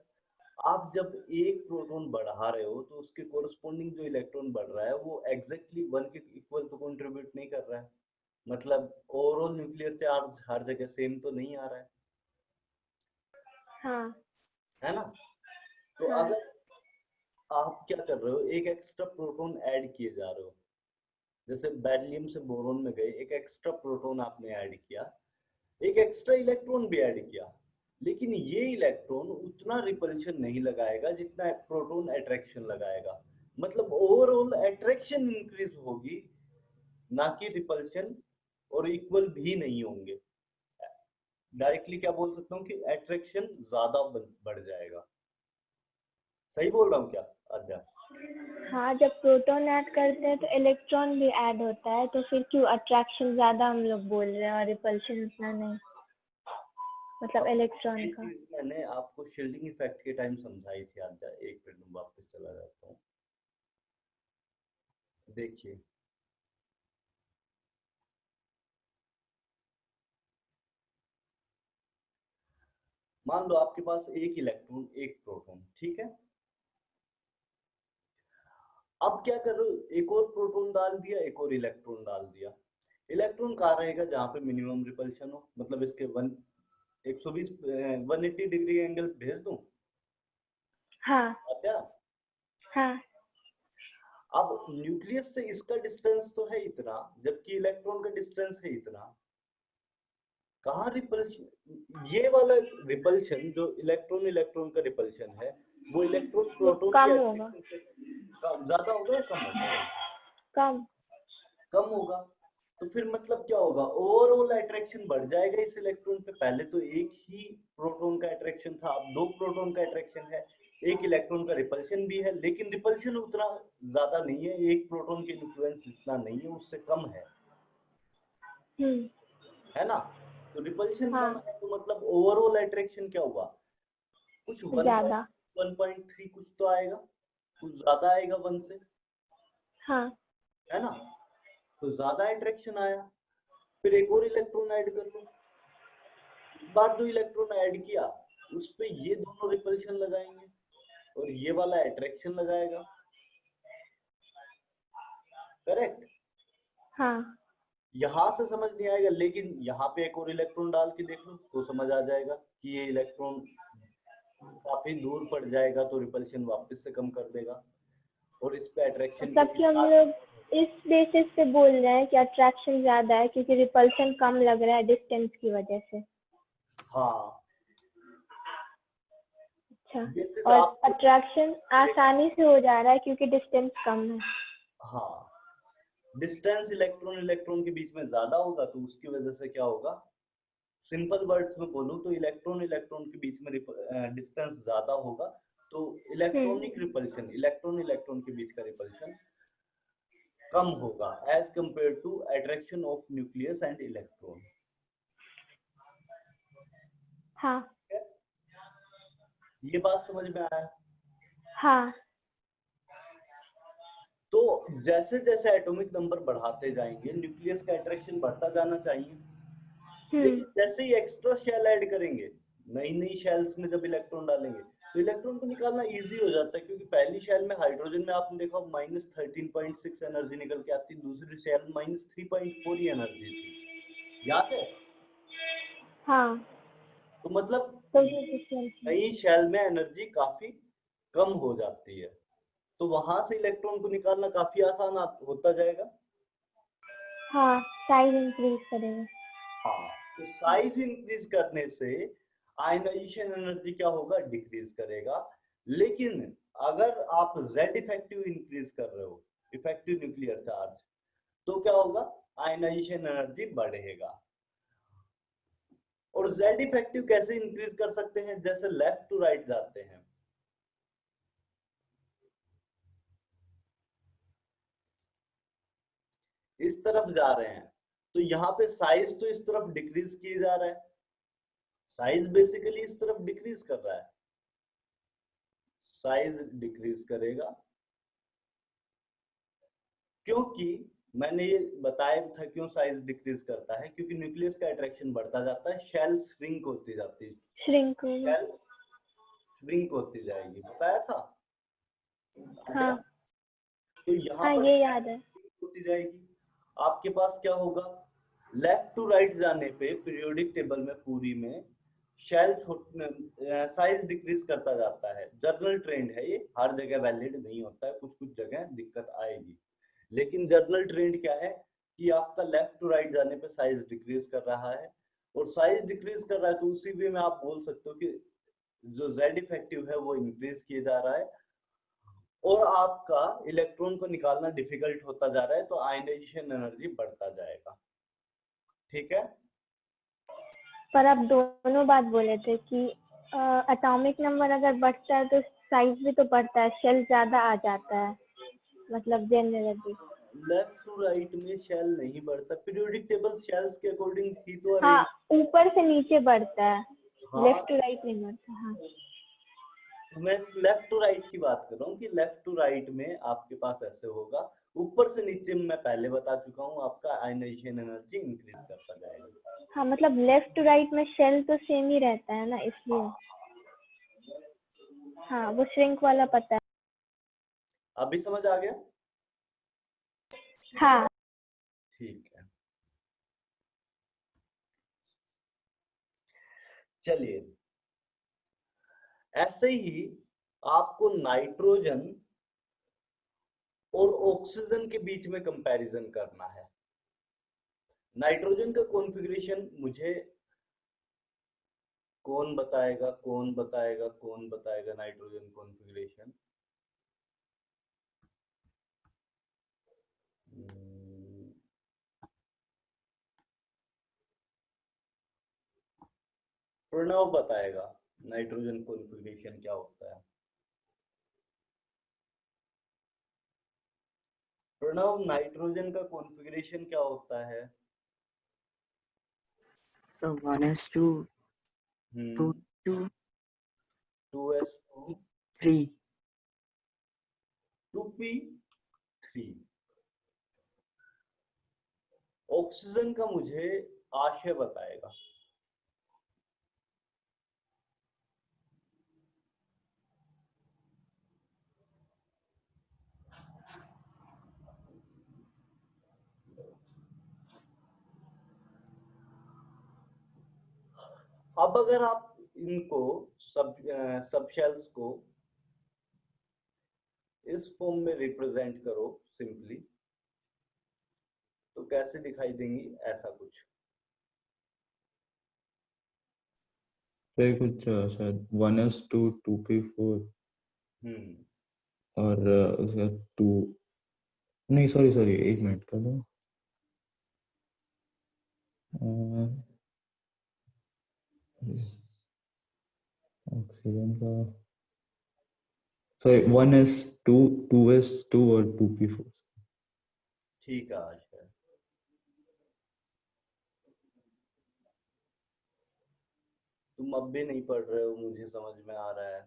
आप जब एक प्रोटॉन बढ़ा रहे हो तो उसके कोरस्पॉन्डिंग जो इलेक्ट्रॉन बढ़ रहा है वो एग्जैक्टली 1 के इक्वल तो कंट्रीब्यूट नहीं कर रहा है। मतलब ओवरऑल न्यूक्लियर चार्ज हर जगह सेम तो नहीं आ रहा है, हाँ है ना? तो हाँ अगर आप क्या कर रहे हो, एक एक्स्ट्रा प्रोटॉन ऐड किए जा रहे हो, जैसे बेरिलियम से बोरॉन में गए, एक एक्स्ट्रा प्रोटॉन आपने ऐड किया, एक एक्स्ट्रा इलेक्ट्रॉन भी ऐड किया, लेकिन ये इलेक्ट्रॉन उतना रिपल्शन नहीं लगाएगा जितना प्रोटॉन अट्रैक्शन लगाएगा। मतलब ओवरऑल अट्रैक्शन इंक्रीज होगी, ना कि रिपल्शन, और इक्वल भी नहीं होंगे। डायरेक्टली क्या बोल सकता हूँ कि अट्रैक्शन ज्यादा बढ़ जाएगा। सही बोल रहा हूँ क्या आद्या? हाँ, जब प्रोटॉन ऐड करते हैं तो इलेक्ट्रॉन भी ऐड होता है, तो फिर क्यों अट्रैक्शन ज्यादा हम लोग बोल रहे हैं और रिपल्शन उतना नहीं, मतलब अब इलेक्ट्रॉन ये का। चीज मैंने आपको शील्डिंग इफेक्ट के टाइम समझाई थी आद्या, एक मिनट में वापस चला जाता हूँ। देखिए, मान लो आपके पास एक इलेक्ट्रॉन एक प्रोटॉन, ठीक है। अब क्या कर रहे हो, एक और प्रोटॉन डाल दिया, एक और इलेक्ट्रॉन डाल दिया। इलेक्ट्रॉन कहाँ रहेगा जहां पे मिनिमम रिपल्शन हो, मतलब इसके 120 180 डिग्री एंगल भेज दूं हाँ क्या? हाँ अब न्यूक्लियस से इसका डिस्टेंस तो है इतना, जबकि इलेक्ट्रॉन का डिस्टेंस है इतना। कहाँ रिपल्शन, ये वाला रिपल्शन जो इलेक्ट्रॉन इलेक्ट्रॉन का रिपल्शन है, वो इलेक्ट्रॉन वो प्रोटॉन के कम होगा। अट्रैक्शन से ज्यादा होगा या कम होगा? कम। कम होगा। तो फिर मतलब क्या होगा, ओवरऑल अट्रैक्शन बढ़ जाएगा इस इलेक्ट्रॉन पे। पहले तो एक ही प्रोटॉन का अट्रैक्शन था, अब दो प्रोटॉन का अट्रैक्शन है, एक इलेक्ट्रॉन का रिपल्शन भी है, लेकिन रिपल्शन उतना ज्यादा नहीं है, एक प्रोटॉन की इन्फ्लुएंस इतना नहीं है, उससे कम हम्म। है ना? तो रिपल्शन कम हाँ, है तो मतलब ओवरऑल अट्रैक्शन क्या हुआ, कुछ ज्यादा। 1.3 कुछ तो आएगा, कुछ ज्यादा आएगा 1 से, हाँ। है ना? तो ज्यादा अट्रैक्शन आया, फिर एक और इलेक्ट्रॉन ऐड कर लो। इस बार जो इलेक्ट्रॉन ऐड किया उस पे ये दोनों रिपल्शन लगाएंगे और ये वाला अट्रैक्शन लगाएगा, करेक्ट? हाँ। यहां से समझ नहीं आएगा, लेकिन यहाँ पे एक और इलेक्ट्रॉन डाल के देख लो तो समझ आ जाएगा कि ये इलेक्ट्रॉन काफी दूर पड़ जाएगा तो रिपल्शन वापस से कम कर देगा, और इस पे अट्रैक्शन के मतलब भी कि हम साथ। लोग इस बेसिस पे बोल रहे हैं कि अट्रैक्शन ज्यादा है क्योंकि रिपल्शन कम लग रहा है डिस्टेंस की वजह से। हाँ, अच्छा। बेसिस और आपको, अट्रैक्शन आसानी से हो जा रहा है क्योंकि डिस्टेंस कम है। हाँ, डिस्टेंस इलेक्ट्रॉन इलेक्ट्रॉन के बीच में ज्यादा होगा तो उसकी वजह से क्या होगा, सिंपल वर्ड्स में बोलूं तो इलेक्ट्रॉन इलेक्ट्रॉन के बीच में डिस्टेंस ज्यादा होगा, तो हम्म। इलेक्ट्रॉनिक रिपल्शन, इलेक्ट्रॉन इलेक्ट्रॉन के बीच का रिपल्शन कम होगा as compare to attraction of nucleus and electron. हाँ। ये बात समझ में आया? हाँ। तो जैसे जैसे एटॉमिक नंबर बढ़ाते जाएंगे न्यूक्लियस का अट्रैक्शन बढ़ता जाना चाहिए, हम्म। लेकिन जैसे ही एक्स्ट्रा शेल ऐड करेंगे, नई नई शेल्स में जब इलेक्ट्रॉन डालेंगे तो इलेक्ट्रॉन को निकालना इजी हो जाता है, क्योंकि पहली शेल में हाइड्रोजन में आपने देखा -13.6 एनर्जी निकल के आती, दूसरी शेल में -3.4 ही एनर्जी थी, याद है? हाँ। तो मतलब तो ये डिफरेंस है। नई शेल में एनर्जी काफी कम हो जाती है, तो वहां से इलेक्ट्रॉन को निकालना काफी आसान होता जाएगा। हाँ, साइज इंक्रीज करेगा। हाँ, तो साइज इंक्रीज करने से आयनाइजेशन एनर्जी क्या होगा, डिक्रीज करेगा। लेकिन अगर आप जेड इफेक्टिव इंक्रीज कर रहे हो, इफेक्टिव न्यूक्लियर चार्ज, तो क्या होगा, आयनाइजेशन एनर्जी बढ़ेगा। और जेड इफेक्टिव कैसे इंक्रीज कर सकते हैं, जैसे लेफ्ट टू राइट जाते हैं, इस तरफ जा रहे हैं, तो यहाँ पे साइज तो इस तरफ डिक्रीज किए जा रहा है, साइज बेसिकली इस तरफ डिक्रीज कर रहा है, साइज डिक्रीज करेगा, क्योंकि मैंने ये बताया था क्यों साइज डिक्रीज करता है, क्योंकि न्यूक्लियस का अट्रैक्शन बढ़ता जाता है, शेल श्रिंक होती जाती है, श्रिंक शेल श्रिंक होती जाएगी, बताया था। हाँ तो यहाँ हाँ पर ये याद है। होती जाएगी, आपके पास क्या होगा, लेफ्ट टू राइट जाने पे पीरियोडिक टेबल में पूरी में शेल साइज डिक्रीज करता जाता है, जर्नल ट्रेंड है ये, हर जगह वैलिड नहीं होता है, कुछ कुछ जगह दिक्कत आएगी, लेकिन जर्नल ट्रेंड क्या है कि आपका लेफ्ट टू राइट जाने पे साइज डिक्रीज कर रहा है, और साइज डिक्रीज कर रहा है तो उसी वे में आप बोल सकते हो कि जो जेड इफेक्टिव है वो इंक्रीज किया जा रहा है, और आपका इलेक्ट्रॉन को निकालना डिफिकल्ट होता जा रहा है, तो आयनाइजेशन एनर्जी बढ़ता जाएगा। ठीक है, पर आप दोनों बात बोले थे कि एटॉमिक नंबर अगर बढ़ता है तो साइज भी तो बढ़ता है, शेल ज्यादा आ जाता है, मतलब जनरली। लेफ्ट टू राइट में शेल नहीं बढ़ता, पीरियोडिक टेबल शेल्स के अकॉर्डिंग ही तो हाँ अरेंज। ऊपर से नीचे बढ़ता है, हाँ लेफ्ट टू राइट नहीं बढ़ता। हाँ तो मैं लेफ्ट टू राइट की बात कर रहा हूँ कि लेफ्ट टू राइट में आपके पास ऐसे होगा, ऊपर से नीचे मैं पहले बता चुका हूँ, आपका आयनाइजेशन एनर्जी इंक्रीज करता जाएगा। हाँ मतलब लेफ्ट टू राइट में शेल तो सेम ही रहता है ना, इसलिए। हाँ वो श्रिंक वाला पता है। अभी समझ आ गया? हाँ ठीक है, चलिए ऐसे ही आपको नाइट्रोजन और ऑक्सीजन के बीच में कंपैरिजन करना है। नाइट्रोजन का कॉन्फ़िगरेशन मुझे कौन बताएगा, कौन बताएगा, कौन बताएगा नाइट्रोजन कॉन्फ़िगरेशन? प्रणव बताएगा नाइट्रोजन कॉन्फ़िगरेशन क्या होता है। प्रणव, नाइट्रोजन का कॉन्फ़िगरेशन क्या होता है? So 1s2, 2 2s2 3. 2p3। Oxygen का मुझे आशय बताएगा। अब अगर आप इनको सब शेल्स को इस फॉर्म में रिप्रेजेंट करो सिंपली, तो कैसे दिखाई देंगी? ऐसा कुछ फिर कुछ शायद 1s2 2p4 और उसका 2 नहीं सॉरी एक मिनट कर दो। ऑक्सीजन का सॉरी 1s2 2s2 और 2p4। ठीक है। आज है तुम अब भी नहीं पढ़ रहे हो, मुझे समझ में आ रहा है।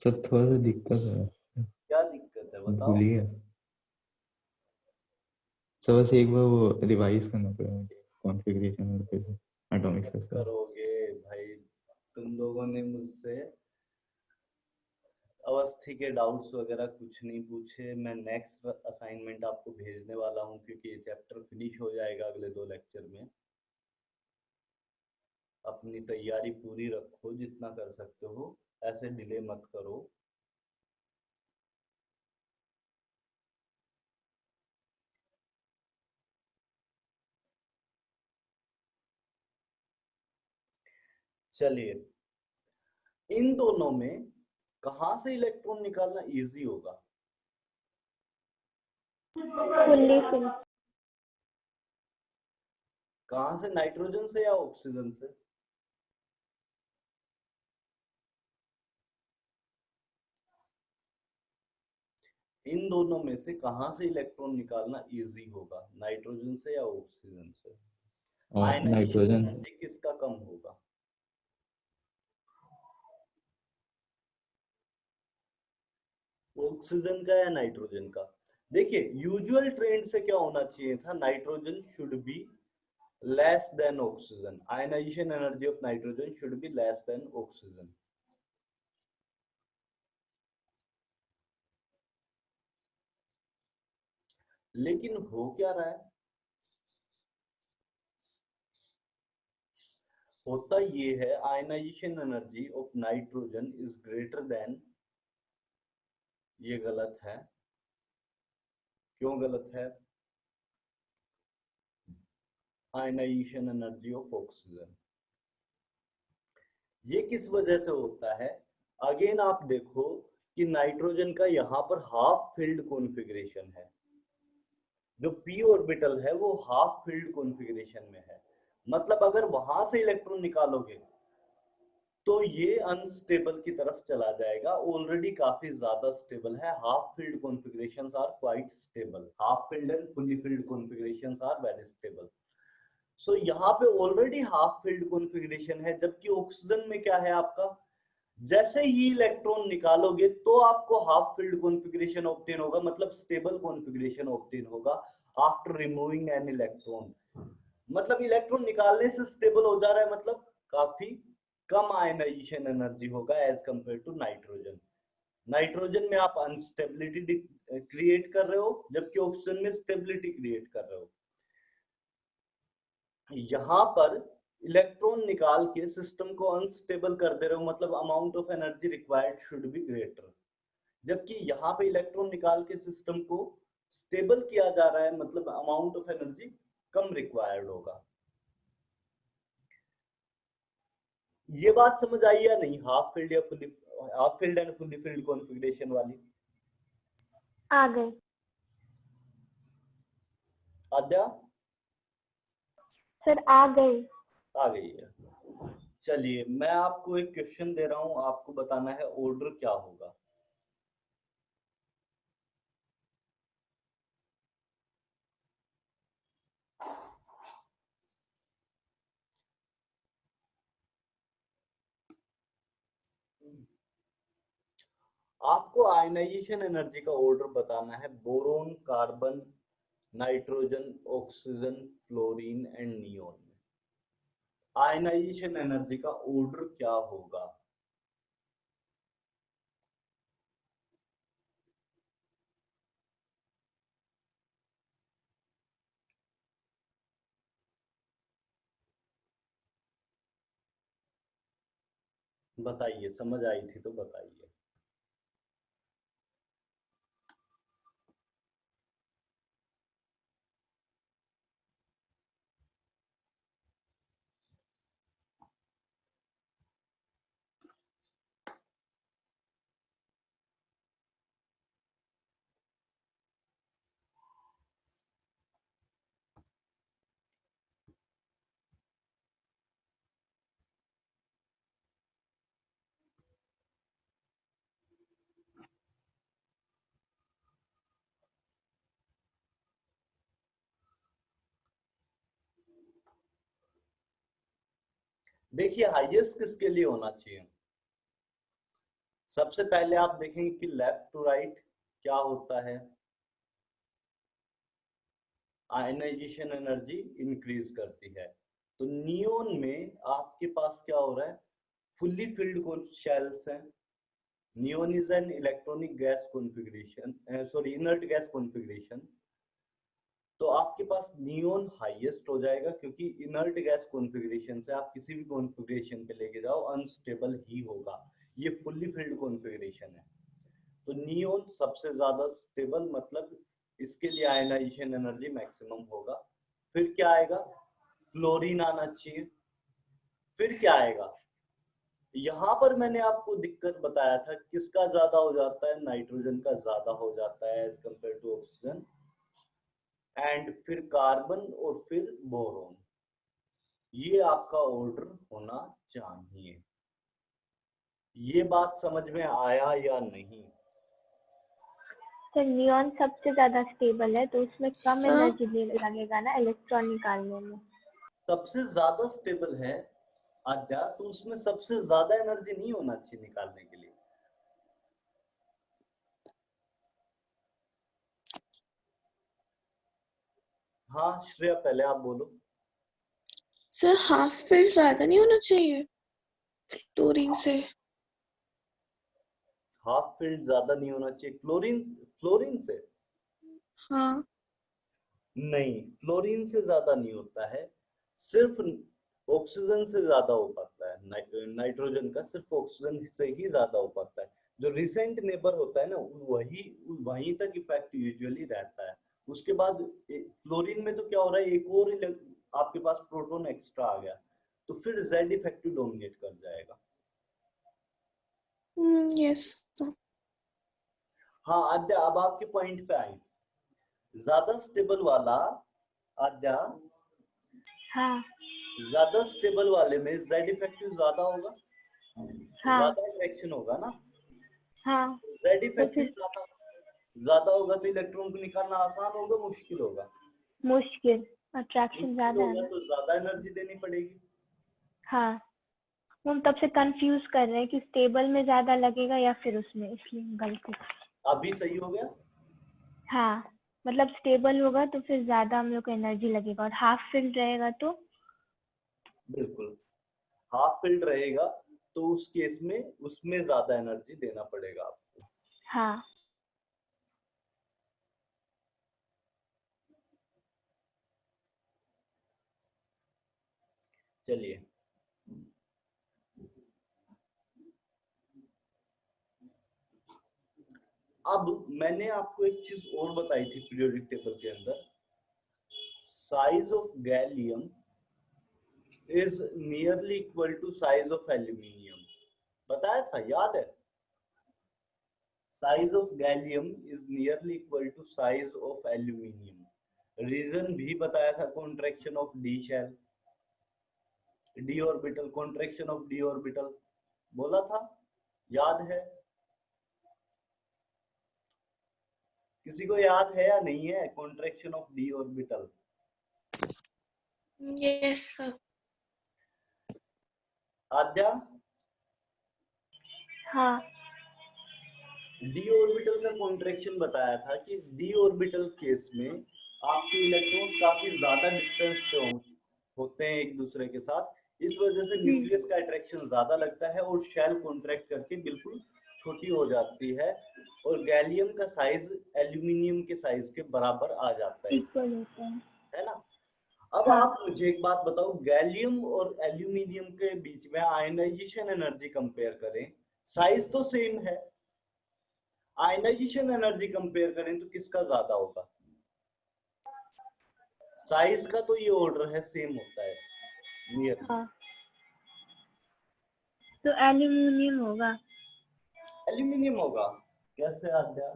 सर थोड़ा सा दिक्कत है। क्या दिक्कत है बताओ? भूल गया सर, बस एक बार वो रिवाइज करना पड़ेगा मुझे कॉन्फ़िगरेशन और फिर से एटॉमिक स्ट्रक्चर। करोगे भाई, तुम लोगों ने मुझसे अवस्थी के डाउट्स वगैरह कुछ नहीं पूछे। मैं नेक्स्ट असाइनमेंट आपको भेजने वाला हूँ, क्योंकि ये चैप्टर फिनिश हो जाएगा अगले 2 लेक्चर में। अपनी तैयारी पूरी रखो जितना कर सकते हो, ऐसे डिले मत करो। चलिए, इन दोनों में कहां से इलेक्ट्रॉन निकालना इजी होगा? Fully fill. कहां से, नाइट्रोजन से या ऑक्सीजन से? इन दोनों में से कहाँ से इलेक्ट्रॉन निकालना इजी होगा, नाइट्रोजन से या ऑक्सीजन से? Ionization nitrogen. एनर्जी किसका कम होगा? ऑक्सीजन का या नाइट्रोजन का? देखिए यूजुअल ट्रेंड से क्या होना चाहिए था, nitrogen should be less than oxygen, ionization energy of nitrogen should be less than oxygen. लेकिन हो क्या रहा है, होता ये है ionization energy of nitrogen is greater than, ये गलत है। क्यों गलत है? आयनाइजेशन एनर्जी ऑफ ऑक्सीजन, ये किस वजह से होता है? अगेन आप देखो कि नाइट्रोजन का यहाँ पर हाफ फील्ड कॉन्फ़िगरेशन है, जो पी ऑर्बिटल है वो हाफ फील्ड कॉन्फ़िगरेशन में है, मतलब अगर वहां से इलेक्ट्रॉन निकालोगे तो ये अनस्टेबल की तरफ चला जाएगा, ऑलरेडी काफी ज्यादा स्टेबल है। Half filled configurations are quite stable, half filled and fully filled configurations are very stable. So यहाँ पे ऑलरेडी हाफ फील्ड कॉन्फ़िगरेशन है, जबकि ऑक्सीजन में क्या है आपका, जैसे ही इलेक्ट्रॉन निकालोगे तो आपको हाफ फील्ड कॉन्फ़िगरेशन ऑब्टेन होगा, मतलब स्टेबल कॉन्फ़िगरेशन ऑब्टेन होगा आफ्टर रिमूविंग एन इलेक्ट्रॉन। मतलब इलेक्ट्रॉन निकालने से स्टेबल हो जा रहा है, मतलब काफी कम आयनाइजेशन एनर्जी होगा as compare to nitrogen. Nitrogen में आप अनस्टेबिलिटी क्रिएट कर रहे हो, जबकि ऑक्सीजन में स्टेबिलिटी क्रिएट कर रहे हो। यहाँ पर इलेक्ट्रॉन निकाल के सिस्टम को अनस्टेबल कर दे रहे हो, मतलब amount of energy required should be greater, जबकि यहाँ पे इलेक्ट्रॉन निकाल के सिस्टम को स्टेबल किया जा रहा है, मतलब amount of energy come required होगा। ये बात समझ आई या नहीं, हाफ फील्ड या fully, half filled and fully field configuration वाली? आ गए आद्या? सर, आ गए। आ गई है। चलिए मैं आपको एक क्वेश्चन दे रहा हूं, आपको बताना है ऑर्डर क्या होगा। आपको आयनाइजेशन एनर्जी का ऑर्डर बताना है, boron, carbon, nitrogen, oxygen, fluorine and neon में आयनाइजेशन एनर्जी का ऑर्डर क्या होगा? बताइए, समझ आई थी तो बताइए। देखिए हाईएस्ट किसके लिए होना चाहिए? सबसे पहले आप देखेंगे कि लेफ्ट टू राइट क्या होता है, आयनाइजेशन एनर्जी इंक्रीज करती है। तो नियोन में आपके पास क्या हो रहा है, फुल्ली फिल्ड शेल्स हैं। Neon is an electronic gas configuration, sorry inert gas configuration. तो आपके पास नियोन हाईएस्ट हो जाएगा, क्योंकि इनर्ट गैस कॉन्फ़िगरेशन से आप किसी भी कॉन्फ़िगरेशन पे लेके जाओ अनस्टेबल ही होगा। ये फुल्ली फिल्ड कॉन्फ़िगरेशन है, तो नियोन सबसे ज्यादा स्टेबल, मतलब इसके लिए आयनाइजेशन एनर्जी मैक्सिमम होगा। फिर क्या आएगा, फ्लोरीन आना चाहिए। फिर क्या आएगा, यहाँ पर मैंने आपको दिक्कत बताया था, किसका ज्यादा हो जाता है, नाइट्रोजन का ज्यादा हो जाता है as compare to oxygen. And फिर कार्बन और फिर बोरोन, ये आपका ऑर्डर होना चाहिए। ये बात समझ में आया या नहीं? तो नियॉन सबसे ज्यादा स्टेबल है, तो उसमें कम Sir? एनर्जी लगेगा ना इलेक्ट्रॉन निकालने में। सबसे ज्यादा स्टेबल है आद्या, तो उसमें सबसे ज्यादा एनर्जी नहीं होना चाहिए निकालने के लिए। हाँ श्रेया, पहले आप बोलो। सर हाफ फील्ड ज्यादा नहीं होना चाहिए क्लोरीन से? हाफ फील्ड ज्यादा नहीं होना चाहिए फ्लोरीन से? हाँ। नहीं, फ्लोरीन से ज्यादा नहीं होता है, सिर्फ ऑक्सीजन से ज्यादा हो पाता है। नाइट्रोजन का सिर्फ ऑक्सीजन से ही ज्यादा हो पाता है। जो रिसेंट नेबर होता है ना, वही वहीं तक इफेक्ट यूजुअली रहता है। उसके बाद फ्लोरीन में तो क्या हो रहा है, एक और आपके पास प्रोटॉन एक्स्ट्रा आ गया, तो फिर जेड इफेक्टिव डोमिनेट कर जाएगा। यस। हाँ आद्या, अब आपके पॉइंट पे आए। ज्यादा स्टेबल वाला आद्या, हाँ ज्यादा स्टेबल वाले में जेड इफेक्टिव ज्यादा होगा, हाँ ज्यादा अट्रैक्शन होगा ना। हाँ। जेड तो इफेक्टिव फिर ज्यादा होगा तो इलेक्ट्रॉन को निकालना आसान होगा, मुश्किल होगा? मुश्किल, अट्रैक्शन मुश्किल ज्यादा है होगा ना। तो ज्यादा एनर्जी देनी पड़ेगी। हाँ, हम तब से कंफ्यूज कर रहे हैं कि स्टेबल में ज्यादा लगेगा या फिर उसमें, इसलिए गलती। अभी सही हो गया। हाँ, मतलब स्टेबल होगा तो फिर ज्यादा हम लोग को एनर्जी लगेगा, और हाफ फिल्ड रहेगा तो बिल्कुल, हाफ फिल्ड रहेगा तो उस केस में उसमें ज्यादा एनर्जी देना पड़ेगा आपको। हाँ। चलिए, अब मैंने आपको एक चीज और बताई थी पीरियोडिक टेबल के अंदर, size of gallium is nearly equal to size of aluminium, बताया था, याद है? Size of gallium is nearly equal to size of aluminium. Reason भी बताया था, contraction of d shell, d orbital, contraction of D orbital बोला था, याद है? किसी को याद है या नहीं है contraction of D orbital? Yes sir. Adya, हाँ डी ऑर्बिटल का कॉन्ट्रैक्शन बताया था कि डी ऑर्बिटल केस में आपके इलेक्ट्रॉन्स काफी ज्यादा डिस्टेंस पे होते हैं एक दूसरे के साथ, इस वजह से न्यूक्लियस का अट्रैक्शन ज्यादा लगता है और शेल कॉन्ट्रैक्ट करके बिल्कुल छोटी हो जाती है, और गैलियम का साइज एल्यूमिनियम के साइज के बराबर आ जाता है, इक्वल होता है ना? अब हाँ। आप मुझे एक बात बताओ, गैलियम और एल्यूमिनियम के बीच में आयनाइजेशन एनर्जी कंपेयर करें, साइज तो सेम है, आयनाइजेशन एनर्जी कंपेयर करें तो किसका ज्यादा होगा? साइज का तो ये ऑर्डर है, सेम होता है नियरली। हाँ, तो एल्यूमिनियम होगा। एल्यूमिनियम होगा, कैसे आद्या?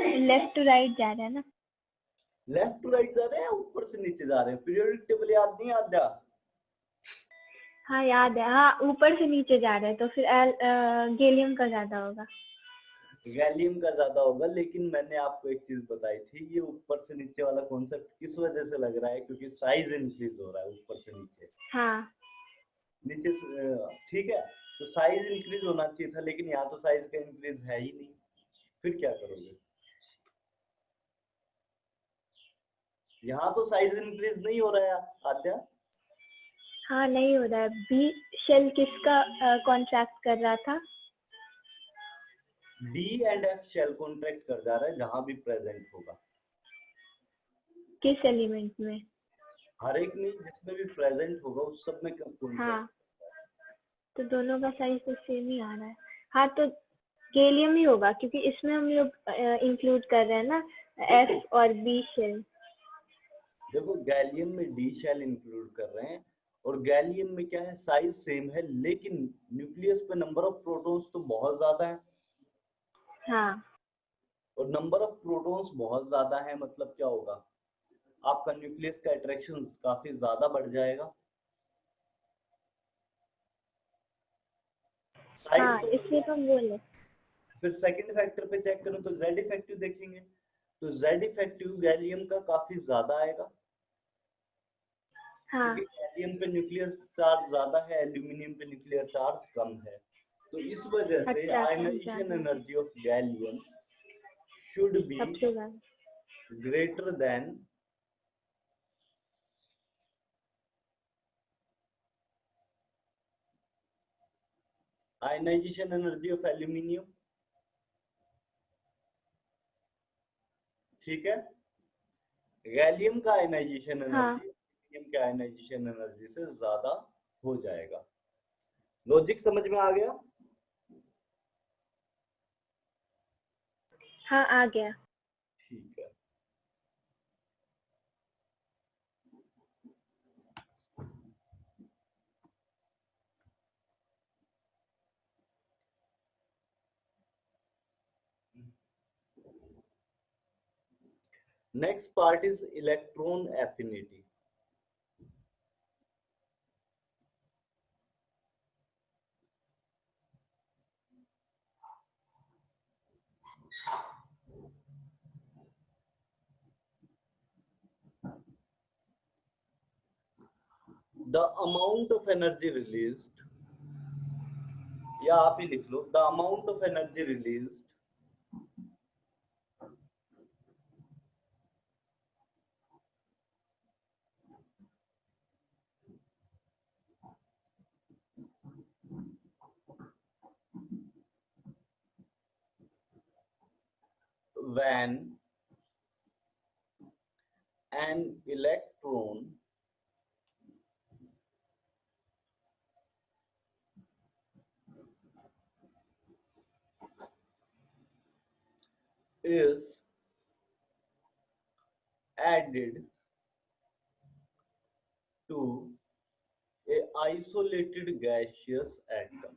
लेफ्ट टू राइट जा रहा है ना। लेफ्ट टू राइट जा रहे हैं, ऊपर से नीचे जा रहे हैं? पीरियोडिक टेबल याद नहीं आद्या? हाँ याद है, हाँ ऊपर से नीचे जा रहे हैं तो फिर गैलियम का ज्यादा होगा। गैलियम का ज्यादा होगा, लेकिन मैंने आपको एक चीज बताई थी, ये ऊपर से नीचे वाला कॉन्सेप्ट किस वजह से लग रहा है, क्योंकि साइज इंक्रीज हो रहा है ऊपर से नीचे, हाँ नीचे ठीक है, तो साइज इंक्रीज होना चाहिए था, लेकिन यहाँ तो साइज का इंक्रीज है ही नहीं, फिर क्या करोगे? यहाँ तो साइज इंक्रीज नहीं हो रहा है आद्या। हाँ, नहीं हो रहा है। बी शेल किसका कॉन्ट्रैक्ट कर रहा था? D and f shell contract कर जा रहा है जहां भी प्रेजेंट होगा, किस एलिमेंट में? हर एक में जिसमें भी प्रेजेंट होगा उस सब में कॉन्ट्रैक्ट। हाँ, तो दोनों का साइज तो सेम ही आ रहा है। हाँ, तो गैलियम ही होगा, क्योंकि इसमें हम लोग इंक्लूड कर रहे हैं ना एफ और बी शेल। देखो, गैलियम में डी शेल इंक्लूड कर रहे हैं, और गैलियम में क्या है, साइज सेम है, लेकिन न्यूक्लियस पे नंबर ऑफ प्रोटॉन्स तो बहुत ज्यादा है, हाँ और नंबर ऑफ प्रोटॉन्स बहुत ज्यादा है मतलब क्या होगा, आपका न्यूक्लियस का अट्रैक्शन काफी ज्यादा बढ़ जाएगा। हाँ, इसलिए तो हम बोले। फिर सेकंड फैक्टर पे चेक करूं तो Z इफेक्टिव देखेंगे, तो Z इफेक्टिव गैलियम का काफी ज्यादा आएगा, हाँ क्योंकि गैलियम पे न्यूक्लियर चार्ज ज्यादा है, एल्यूमिनियम पे न्यूक्लियर चार्ज कम है। तो इस वजह से अट्रैक्शन आयनाइजेशन ज्यादा है, energy of gallium should be सबसे ज्यादा। Greater than ionization energy of aluminium. ठीक है, गैलियम का आयनाइजेशन हाँ एनर्जी एल्यूमिनियम के आयनाइजेशन एनर्जी से ज्यादा हो जाएगा। लॉजिक समझ में आ गया? हाँ आ गया। ठीक है। Next part is electron affinity. The amount of energy released, या आप ही लिख लो, the amount of energy released when an electron is added to a isolated gaseous atom.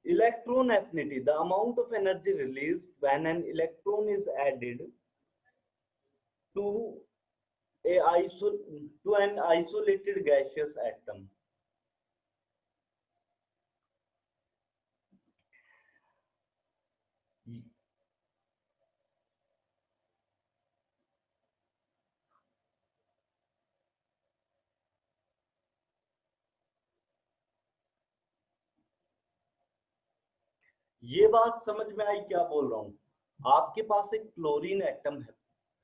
Electron affinity, the amount of energy released when an electron is added to an isolated gaseous atom. ये बात समझ में आई क्या बोल रहा हूं? आपके पास एक क्लोरीन एटम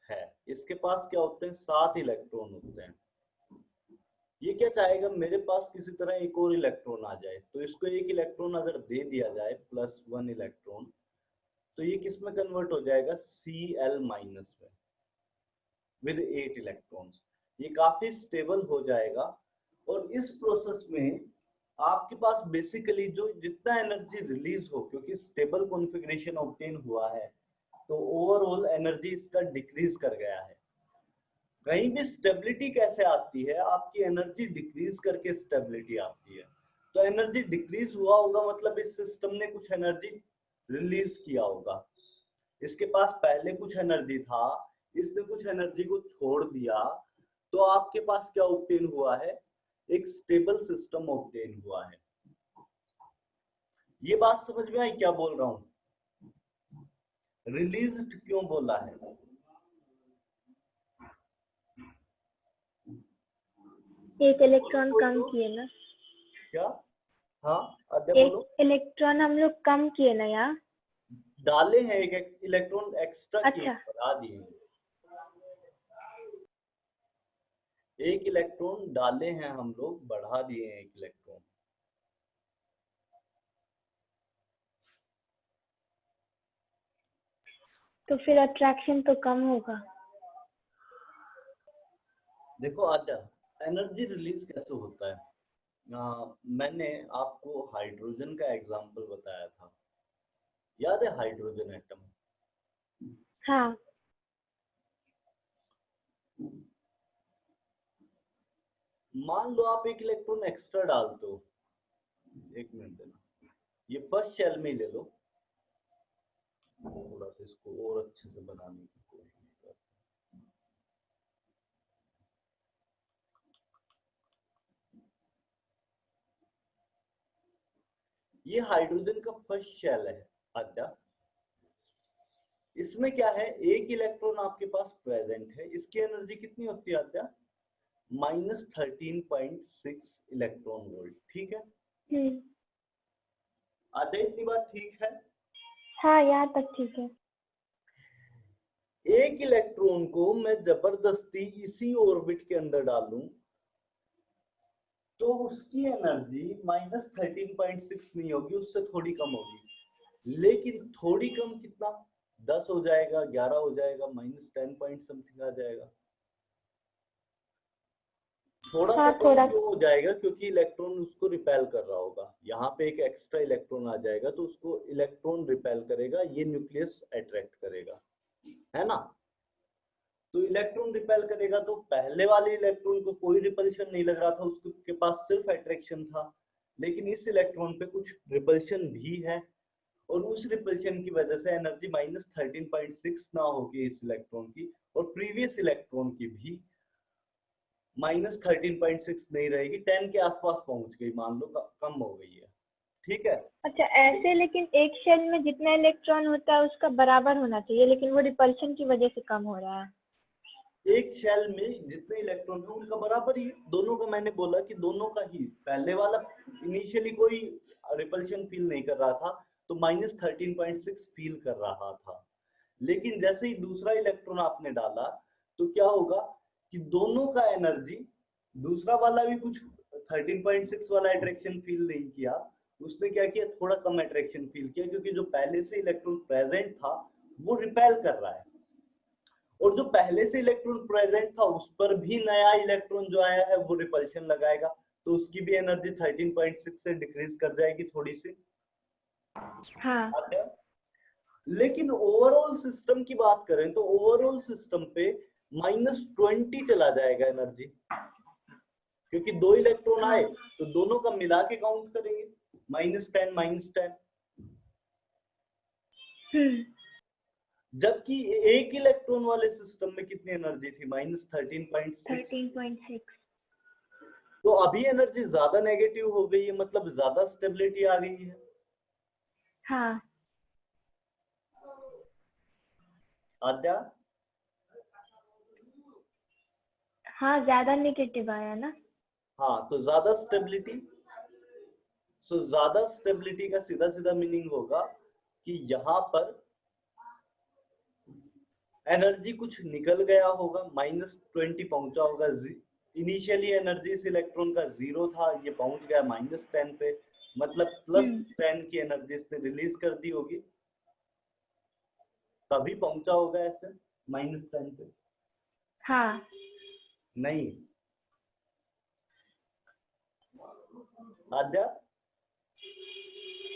है, इसके पास क्या होते हैं? 7 इलेक्ट्रॉन होते हैं। ये क्या चाहेगा? मेरे पास किसी तरह एक और इलेक्ट्रॉन आ जाए, तो इसको एक इलेक्ट्रॉन अगर दे दिया जाए +1 इलेक्ट्रॉन, तो ये किस में कन्वर्ट हो जाएगा? Cl- में विद 8 इलेक्ट्रॉन्स। ये काफी स्टेबल हो जाएगा, और इस प्रोसेस में आपके पास बेसिकली जो जितना एनर्जी रिलीज हो, क्योंकि स्टेबल कॉन्फ़िगरेशन ऑब्टेन हुआ है, तो ओवरऑल एनर्जी इसका डिक्रीज कर गया है। कहीं भी स्टेबिलिटी कैसे आती है? आपकी एनर्जी डिक्रीज करके स्टेबिलिटी आती है। तो एनर्जी डिक्रीज हुआ होगा, मतलब इस सिस्टम ने कुछ एनर्जी रिलीज किया होगा। इसके पास पहले कुछ एनर्जी था, इसने कुछ एनर्जी को छोड़ दिया, तो आपके पास क्या ऑब्टेन हुआ है? एक स्टेबल सिस्टम ऑब्टेन हुआ है। ये बात समझ में आई क्या बोल रहा हूं? रिलीज्ड क्यों बोला है? एक इलेक्ट्रॉन कम किए ना, क्या? हाँ अद्य बोलो। एक इलेक्ट्रॉन हम लोग कम किए ना यार। डाले हैं, एक इलेक्ट्रॉन एक्स्ट्रा किए, अच्छा। बढ़ा दिए। एक इलेक्ट्रॉन डाले हैं हम लोग, बढ़ा दिए हैं एक इलेक्ट्रॉन। तो फिर अट्रैक्शन तो कम होगा। देखो आद्या, एनर्जी रिलीज कैसे होता है? मैंने आपको हाइड्रोजन का एग्जांपल बताया था, याद है? Hydrogen atom. हाँ मान लो आप एक इलेक्ट्रॉन एक्स्ट्रा डालते हो, एक मिनट देना, ये फर्स्ट शेल में ले लो, थोड़ा सा इसको और अच्छे से बनाने की कोशिश कर। ये हाइड्रोजन का फर्स्ट शेल है। अच्छा, इसमें क्या है, एक इलेक्ट्रॉन आपके पास प्रेजेंट है, इसकी एनर्जी कितनी होती है आद्या? -13.6 इलेक्ट्रॉन वोल्ट। ठीक है आद्या, इतनी बात ठीक है? हाँ, यहाँ तक ठीक है। एक इलेक्ट्रॉन को मैं जबरदस्ती इसी ऑर्बिट के अंदर डालूं तो उसकी एनर्जी -13.6 नहीं होगी, उससे थोड़ी कम होगी। लेकिन थोड़ी कम कितना, 10 हो जाएगा, 11 हो जाएगा, -10 पॉइंट समथिंग आ जाएगा। थोड़ा सा हाँ, कम थोड़ा। क्यों हो जाएगा? क्योंकि इलेक्ट्रॉन उसको रिपेल कर रहा होगा। यहाँ पे एक एक्स्ट्रा इलेक्ट्रॉन आ जाएगा तो उसको इलेक्ट्रॉन रिपेल करेगा, ये न्यूक्लियस अट्रैक्ट करेगा, है ना? तो इलेक्ट्रॉन रिपेल करेगा, तो पहले वाले इलेक्ट्रॉन को कोई रिपल्शन नहीं लग रहा था, उसके पास सिर्फ अट्रैक्शन था। लेकिन इस इलेक्ट्रॉन पे कुछ रिपल्शन भी है, और उस रिपल्शन की वजह से एनर्जी -13.6 ना होगी इस इलेक्ट्रॉन की, और प्रीवियस इलेक्ट्रॉन की भी -13.6 नहीं रहेगी, 10 के आसपास पहुंच गई, मान लो कम हो गई है। ठीक है? अच्छा, ऐसे लेकिन एक शेल में जितना इलेक्ट्रॉन होता है उसका बराबर होना चाहिए, लेकिन वो रिपल्शन की वजह से कम हो रहा है। एक शेल में जितने इलेक्ट्रॉन है उनका बराबर ही, दोनों का मैंने बोला कि दोनों का ही। पहले वाला इनिशियली कोई रिपल्शन फील नहीं कर रहा था, तो -13.6 फील कर रहा था। लेकिन जैसे ही दूसरा इलेक्ट्रॉन आपने डाला तो क्या होगा कि दोनों का एनर्जी, दूसरा वाला भी कुछ 13.6 वाला अट्रैक्शन फील नहीं किया, उसने क्या किया, थोड़ा कम अट्रैक्शन फील किया, क्योंकि जो पहले से इलेक्ट्रॉन प्रेजेंट था वो रिपेल कर रहा है, और जो पहले से इलेक्ट्रॉन प्रेजेंट था उस पर भी नया इलेक्ट्रॉन जो आया है वो रिपल्शन लगाएगा, तो उसकी भी एनर्जी 13.6 से डिक्रीज कर जाएगी थोड़ी सी। हाँ। लेकिन ओवरऑल सिस्टम की बात करें तो ओवरऑल सिस्टम पे -20 चला जाएगा एनर्जी, क्योंकि दो इलेक्ट्रॉन आए तो दोनों का मिला के काउंट करेंगे, -10 जबकि एक इलेक्ट्रॉन वाले सिस्टम में कितनी एनर्जी थी, -13.6। 13.6। तो अभी एनर्जी ज्यादा नेगेटिव हो गई है, मतलब ज्यादा स्टेबिलिटी आ गई है। हाँ। आद्या, हाँ, ज्यादा नेगेटिव आया ना। हाँ, तो ज्यादा स्टेबिलिटी, सो ज्यादा स्टेबिलिटी का सीधा सीधा मीनिंग होगा कि यहाँ पर एनर्जी कुछ निकल गया होगा, -20 पहुंचा होगा। इनिशियली एनर्जी इस इलेक्ट्रॉन का 0 था, ये पहुंच गया -10 पे, मतलब +10 की एनर्जी इसने रिलीज कर दी होगी, तभी पहुंचा होगा ऐसे -10 पे। हाँ। नहीं आद्या,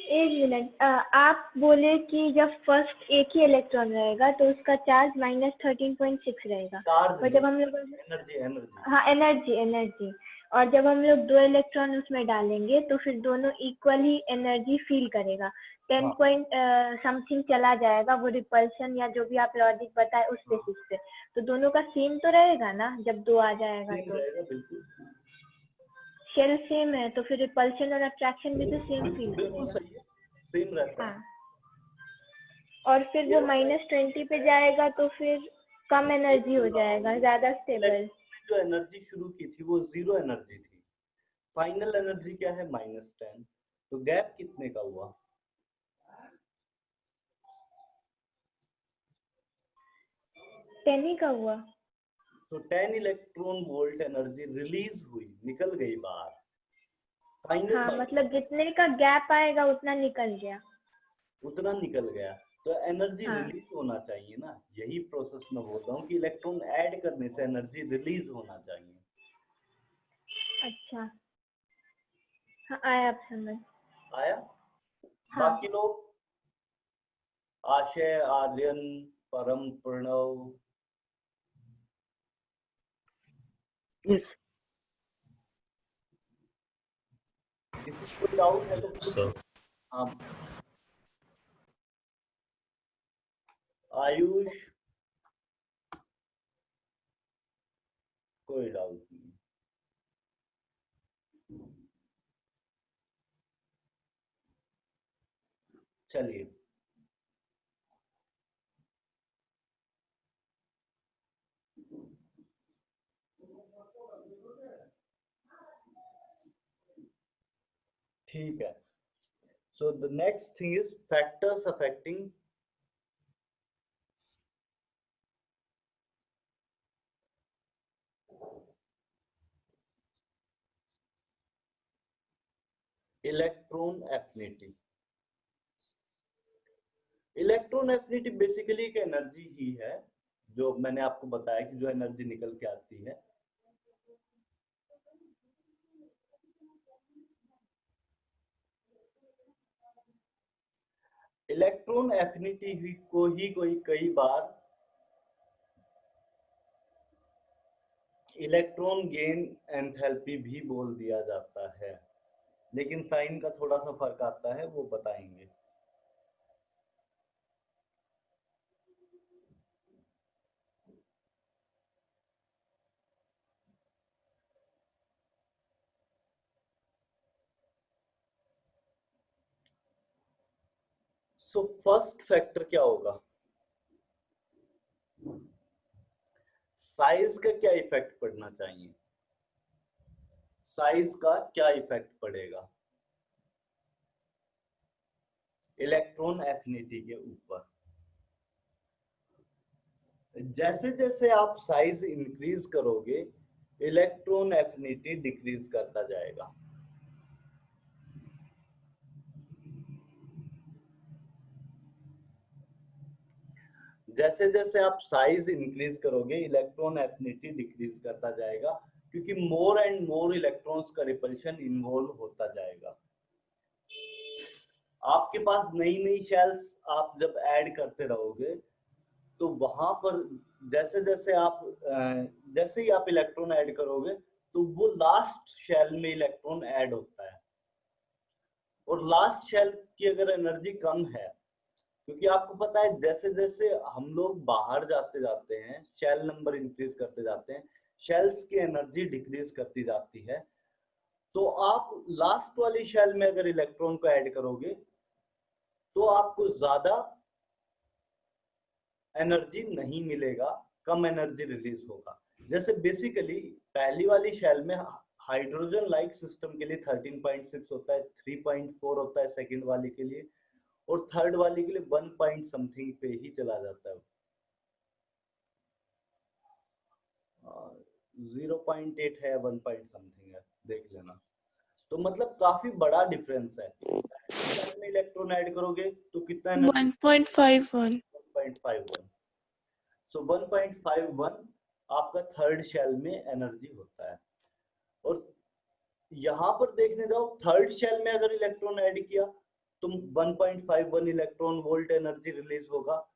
एक मिनट, आप बोले कि जब फर्स्ट एक ही इलेक्ट्रॉन रहेगा तो उसका चार्ज -13.6 रहेगा, और जब हम लोग एनर्जी हाँ, एनर्जी, और जब हम लोग 2 इलेक्ट्रॉन उसमें डालेंगे तो फिर दोनों इक्वली एनर्जी फील करेगा, 10 पॉइंट समथिंग चला जाएगा, वो रिपल्शन या जो भी आप लॉजिक बताए उस बेसिस पे, तो दोनों का सेम तो रहेगा ना जब 2 आ जाएगा तो। शेल सेम है तो फिर रिपल्शन और अट्रैक्शन भी तो सेम फील बिल्कुल करेगा। सही है, सेम रहता है। हाँ, और फिर वो -20 पे जाएगा तो फिर कम एनर्जी हो जाएगा, ज्यादा स्टेबल। जो एनर्जी शुरू की थी वो 0 एनर्जी थी, फाइनल एनर्जी क्या है, -10, तो गैप कितने का हुआ? 10 ही का हुआ। तो 10 इलेक्ट्रॉन वोल्ट एनर्जी रिलीज हुई, निकल गई बाहर। फाइनल हाँ, मतलब जितने का गैप आएगा उतना निकल गया, उतना निकल गया, तो एनर्जी हाँ। रिलीज होना चाहिए ना, यही प्रोसेस मैं बोल रहा हूँ कि इलेक्ट्रॉन ऐड करने से एनर्जी रिलीज होना चाहिए। अच्छा, हाँ, आया आप समझ। आया? हाँ। बाकी लोग, आशय, आर्यन, परम, प्रणव? Yes. किसी को कोई डाउट है तो सर हाँ आयुष, कोई डाउट नहीं। चलिए ठीक है। So the next thing is factors affecting electron affinity. Electron affinity basically एक एनर्जी ही है, जो मैंने आपको बताया कि जो एनर्जी निकल के आती है। इलेक्ट्रॉन एफिनिटी को ही कोई कई बार इलेक्ट्रॉन गेन एंथैल्पी भी बोल दिया जाता है, लेकिन साइन का थोड़ा सा फर्क आता है, वो बताएंगे। सो फर्स्ट फैक्टर क्या होगा? साइज का क्या इफेक्ट पड़ना चाहिए? साइज का क्या इफेक्ट पड़ेगा इलेक्ट्रॉन एफिनिटी के ऊपर? जैसे जैसे आप साइज इंक्रीज करोगे, इलेक्ट्रॉन एफिनिटी डिक्रीज करता जाएगा। जैसे जैसे आप साइज इंक्रीज करोगे, इलेक्ट्रॉन एफिनिटी डिक्रीज करता जाएगा, क्योंकि मोर एंड मोर इलेक्ट्रॉन्स का रिपल्शन इन्वॉल्व होता जाएगा। आपके पास नई नई शेल्स आप जब ऐड करते रहोगे, तो वहां पर जैसे जैसे ही आप इलेक्ट्रॉन ऐड करोगे, तो वो लास्ट शेल में इलेक्ट्रॉन ऐड होता है। और लास्ट शेल की अगर एनर्जी कम है, क्योंकि आपको पता है जैसे जैसे हम लोग बाहर जाते जाते हैं, शेल नंबर इंक्रीज करते जाते हैं, शेल्स की एनर्जी डिक्रीज करती जाती है। तो आप लास्ट वाली शेल में अगर इलेक्ट्रॉन को ऐड करोगे, तो आपको ज्यादा एनर्जी नहीं मिलेगा, कम एनर्जी रिलीज होगा। जैसे बेसिकली पहली वाली शेल में हाइड्रोजन लाइक सिस्टम के लिए 13.6 होता है, 3.4 होता है सेकंड वाली के लिए, और थर्ड वाली के लिए 1 पॉइंट समथिंग पे ही चला जाता है। 0.8 है, 1 पॉइंट समथिंग है, देख लेना। तो मतलब काफी बड़ा डिफरेंस है। शेल में इलेक्ट्रॉन ऐड करोगे तो कितना एनर्जी? 1.51 1.51। सो 1.51 आपका थर्ड शेल में एनर्जी होता है। और यहाँ पर देखने जाओ, थर्ड शेल में अगर इलेक्ट्रॉन ऐड किया तो 1.51 इलेक्ट्रॉन वोल्ट एनर्जी रिलीज होगा।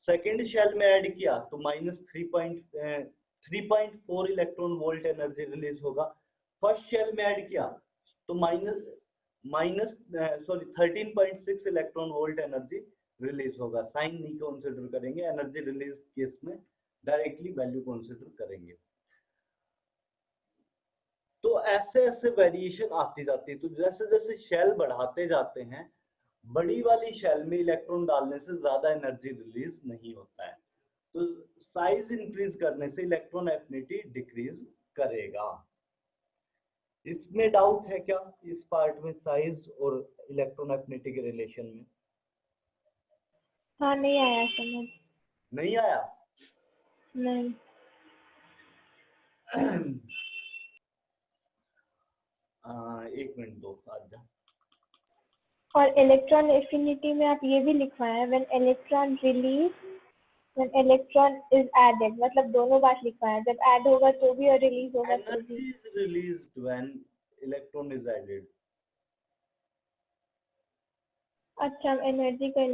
सेकेंड शेल में ऐड किया तो -3.4 इलेक्ट्रॉन वोल्ट एनर्जी रिलीज होगा। फर्स्ट शेल में ऐड किया तो minus 13.6 electron volt energy release होगा। साइन नहीं कंसीडर करेंगे, एनर्जी रिलीज केस में डायरेक्टली वैल्यू कंसीडर करेंगे। तो ऐसे ऐसे वेरिएशन आती जाती है। तो जैसे जैसे शेल बढ़ाते जाते हैं, बड़ी वाली शेल में इलेक्ट्रॉन डालने से ज्यादा एनर्जी रिलीज नहीं होता है। तो साइज इंक्रीज करने से इलेक्ट्रॉन एफिनिटी डिक्रीज करेगा। इसमें डाउट है क्या, इस पार्ट में साइज और इलेक्ट्रॉन एफिनिटी के रिलेशन में? हाँ, नहीं आया समझ। नहीं आया? नहीं। एक मिनट दो, आजा। और इलेक्ट्रॉन एफिनिटी में आप ये भी लिखवाए हैं, when electron release, when electron is added, मतलब दोनों बात लिखवाए हैं, जब ऐड होगा तो भी और रिलीज होगा तो एनर्जी भी। Is released when electron is added. अच्छा, एनर्जी का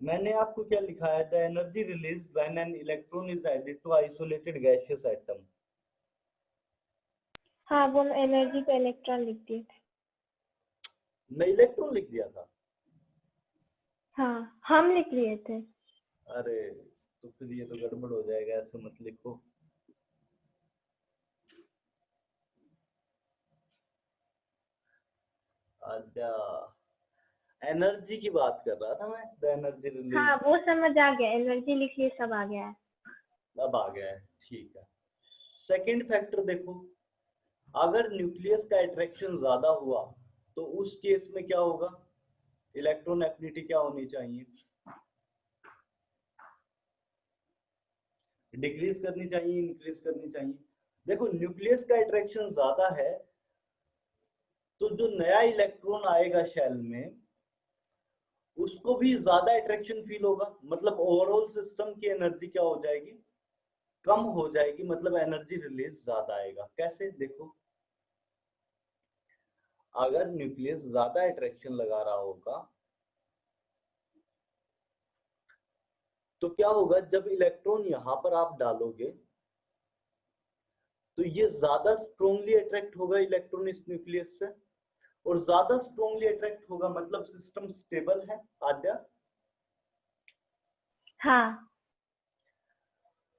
मैंने आपको क्या लिखाया था? Energy release when an electron is added to isolated gaseous atom. हाँ, वो एनर्जी पे इलेक्ट्रॉन लिख दिए थे। मैं इलेक्ट्रॉन लिख दिया था। हाँ, हम लिख लिए थे। अरे तो फिर ये तो गड़बड़ हो जाएगा, ऐसे मत लिखो। अच्छा, एनर्जी की बात कर रहा था मैं, द एनर्जी रिलीज। हाँ, वो समझ आ गया, एनर्जी लिख लिए, सब आ गया है। अब आ गया है, ठीक है। सेकंड फैक्टर देखो, अगर न्यूक्लियस का अट्रैक्शन ज्यादा हुआ तो उस केस में क्या होगा, इलेक्ट्रॉन एफिनिटी क्या होनी चाहिए, डिक्रीज करनी चाहिए, इंक्रीज करनी चाहिए। देखो न्यूक्लियस का अट्रैक्शन ज्यादा है तो जो नया इलेक्ट्रॉन आएगा शेल में उसको भी ज्यादा अट्रैक्शन फील होगा, मतलब ओवरऑल सिस्टम की एनर्जी क्या हो जाएगी, कम हो जाएगी, मतलब एनर्जी रिलीज ज्यादा आएगा। कैसे, देखो अगर न्यूक्लियस ज्यादा अट्रैक्शन लगा रहा होगा तो क्या होगा, जब इलेक्ट्रॉन यहां पर आप डालोगे तो ये ज्यादा स्ट्रोंगली अट्रैक्ट होगा इलेक्ट्रॉन इस न्यूक्लियस से, और ज्यादा स्ट्रोंगली अट्रैक्ट होगा मतलब सिस्टम स्टेबल है। आद्या, हाँ,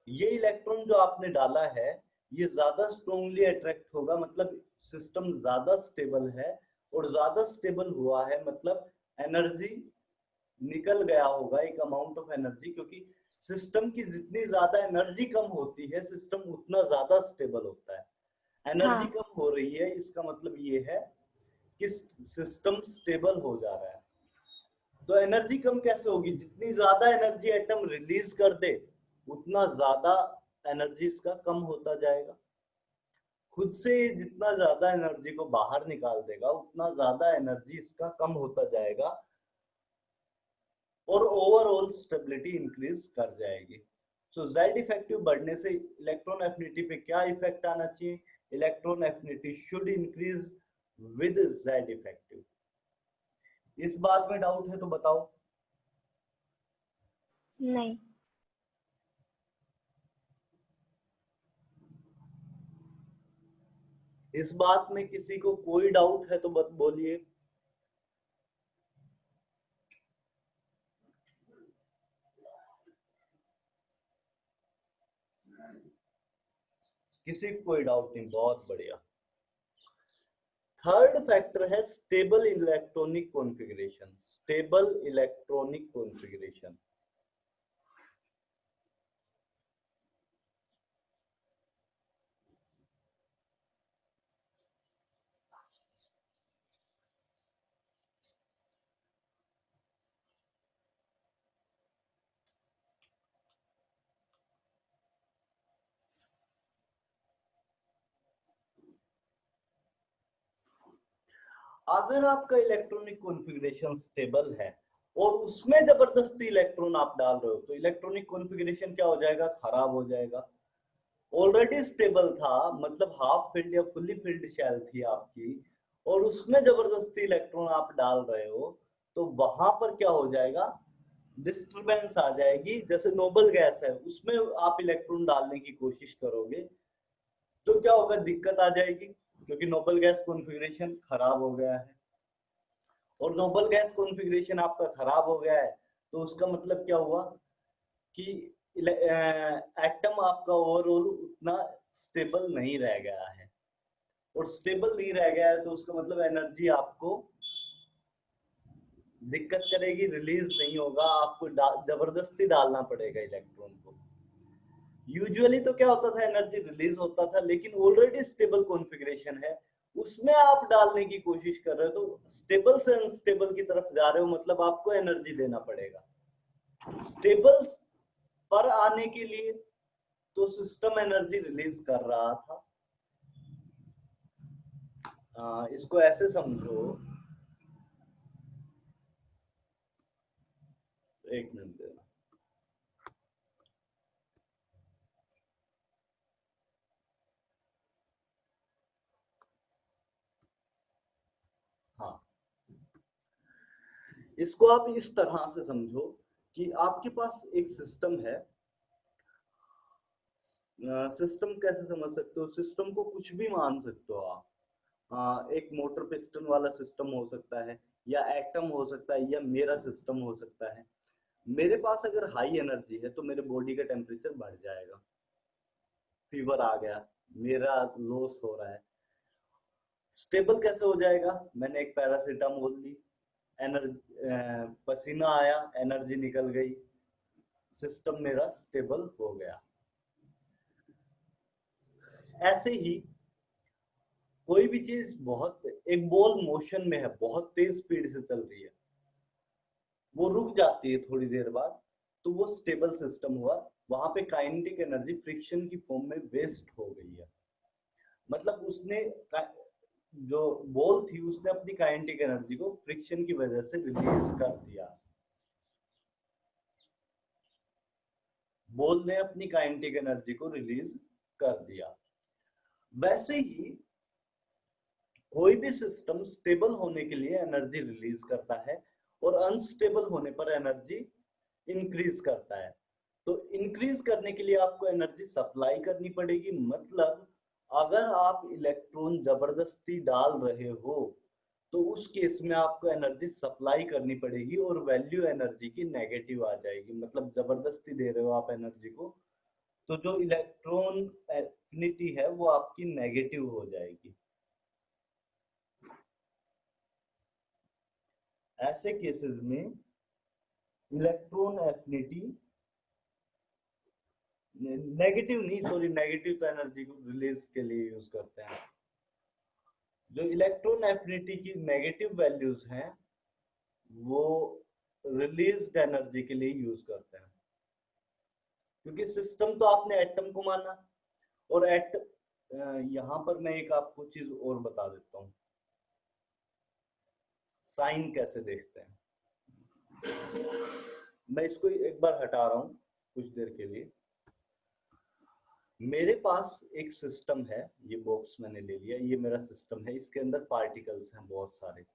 ये इलेक्ट्रॉन जो आपने डाला है ये ज्यादा स्ट्रोंगली अट्रैक्ट होगा, मतलब सिस्टम ज्यादा स्टेबल है, और ज्यादा स्टेबल हुआ है मतलब एनर्जी निकल गया होगा एक अमाउंट ऑफ एनर्जी, क्योंकि सिस्टम की जितनी ज्यादा एनर्जी कम होती है सिस्टम उतना ज्यादा स्टेबल होता है। एनर्जी हाँ, कम हो रही है इसका मतलब ये है कि सिस्टम स्टेबल हो जा रहा है। तो एनर्जी कम कैसे होगी, जितनी ज्यादा एनर्जी एटम रिलीज कर दे उतना ज्यादा एनर्जी इसका कम होता जाएगा। खुद से जितना ज्यादा एनर्जी को बाहर निकाल देगा उतना ज्यादा एनर्जी इसका कम होता जाएगा और ओवरऑल स्टेबिलिटी इंक्रीज कर जाएगी। सो जेड इफेक्टिव बढ़ने से इलेक्ट्रॉन एफिनिटी पे क्या इफेक्ट आना चाहिए, electron affinity should increase with Z effective. इस बात में डाउट है तो बताओ। नहीं। इस बात में किसी को कोई डाउट है तो बोलिए। किसी को कोई डाउट नहीं, बहुत बढ़िया। थर्ड फैक्टर है stable electronic configuration, stable electronic configuration. अगर आपका इलेक्ट्रॉनिक कॉन्फ़िगरेशन स्टेबल है और उसमें जबरदस्ती इलेक्ट्रॉन आप डाल रहे हो तो इलेक्ट्रॉनिक कॉन्फ़िगरेशन क्या हो जाएगा, खराब हो जाएगा। ऑलरेडी स्टेबल था, मतलब हाफ फिल्ड या फुल्ली फिल्ड शेल थी आपकी, और उसमें जबरदस्ती इलेक्ट्रॉन आप डाल रहे हो तो वहां पर क्या हो जाएगा, डिस्टरबेंस आ जाएगी। जैसे नोबल गैस है उसमें आप इलेक्ट्रॉन डालने की कोशिश करोगे तो क्या होगा, दिक्कत आ जाएगी, क्योंकि नोबल गैस कॉन्फ़िगरेशन खराब हो गया है। और नोबल गैस कॉन्फ़िगरेशन आपका खराब हो गया है तो उसका मतलब क्या हुआ कि एटम आपका ओवरऑल उतना स्टेबल नहीं रह गया है, और स्टेबल नहीं रह गया है तो उसका मतलब एनर्जी आपको दिक्कत करेगी, रिलीज नहीं होगा, आपको जबरदस्ती डालना पड़ेगा इलेक्ट्रॉन को। यूजुअली तो क्या होता था, एनर्जी रिलीज होता था, लेकिन ऑलरेडी स्टेबल कॉन्फ़िगरेशन है उसमें आप डालने की कोशिश कर रहे हो तो स्टेबल से अनस्टेबल की तरफ जा रहे हो, मतलब आपको एनर्जी देना पड़ेगा। स्टेबल पर आने के लिए तो सिस्टम एनर्जी रिलीज कर रहा था। इसको ऐसे समझो, एक मिनट देना। हाँ, इसको आप इस तरह से समझो कि आपके पास एक सिस्टम है, सिस्टम कैसे समझ सकते हो? सिस्टम को कुछ भी मान सकते हो आप। एक मोटर पिस्टन वाला सिस्टम हो सकता है, या एटम हो सकता है, या मेरा सिस्टम हो सकता है। मेरे पास अगर हाई एनर्जी है तो मेरे बॉडी का टेम्परेचर बढ़ जाएगा, फीवर आ गया, मेरा लॉस हो रहा है। स्टेबल कैसे हो जाएगा? मैंने एक पैरासीटामोल ली, एनर्जी पसीना आया, एनर्जी निकल गई, सिस्टम मेरा स्टेबल हो गया। ऐसे ही कोई भी चीज बहुत, एक बॉल मोशन में है, बहुत तेज स्पीड से चल रही है, वो रुक जाती है थोड़ी देर बाद, तो वो स्टेबल सिस्टम हुआ। वहां पे काइनेटिक एनर्जी फ्रिक्शन की फॉर्म में वेस्ट हो गई है। मतलब उसने जो बॉल थी उसने अपनी काइनेटिक एनर्जी को फ्रिक्शन की वजह से रिलीज कर दिया। बॉल ने अपनी काइनेटिक एनर्जी को रिलीज कर दिया। वैसे ही कोई भी सिस्टम स्टेबल होने के लिए एनर्जी रिलीज करता है और अनस्टेबल होने पर एनर्जी इंक्रीज करता है। तो इंक्रीज करने के लिए आपको एनर्जी सप्लाई करनी पड़ेगी। मतलब अगर आप इलेक्ट्रॉन जबरदस्ती डाल रहे हो तो उस केस में आपको एनर्जी सप्लाई करनी पड़ेगी और वैल्यू एनर्जी की नेगेटिव आ जाएगी। मतलब जबरदस्ती दे रहे हो आप एनर्जी को, तो जो इलेक्ट्रॉन एफिनिटी है वो आपकी नेगेटिव हो जाएगी। ऐसे केसेस में इलेक्ट्रॉन एफिनिटी नेगेटिव नहीं, सॉरी, नेगेटिव तो एनर्जी को रिलीज के लिए यूज करते हैं। जो इलेक्ट्रॉन एफिनिटी की नेगेटिव वैल्यूज हैं वो रिलीज्ड एनर्जी के लिए यूज करते हैं। क्योंकि सिस्टम तो आपने एटम को माना, और यहां पर मैं एक आपको चीज और बता देता हूं, साइन कैसे देखते हैं। मैं इसको एक बार हटा रहा हूं कुछ देर के लिए। मेरे पास एक सिस्टम है, ये बॉक्स मैंने ले लिया, ये मेरा सिस्टम है, इसके अंदर पार्टिकल्स हैं बहुत सारे।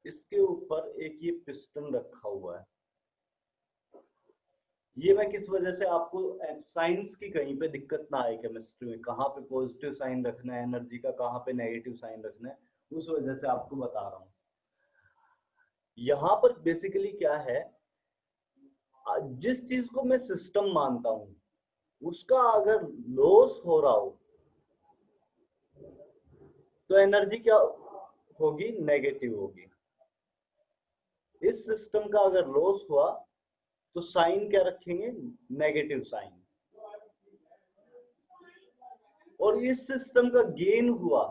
इसके ऊपर एक ये पिस्टन रखा हुआ है। ये मैं किस वजह से, आपको साइंस की कहीं पे दिक्कत ना आए केमिस्ट्री में, कहाँ पे पॉजिटिव साइन रखना है एनर्जी का, कहाँ पे नेगेटिव साइन रखना है, उस वजह से आपको बता रहा हूँ। यहाँ पर बेसिकली क्या है, जिस चीज को मैं सिस्टम मानता हूं उसका अगर लॉस हो रहा हो तो एनर्जी क्या होगी? नेगेटिव होगी। इस सिस्टम का अगर लॉस हुआ तो साइन क्या रखेंगे? Negative sign. और इस सिस्टम का गेन हुआ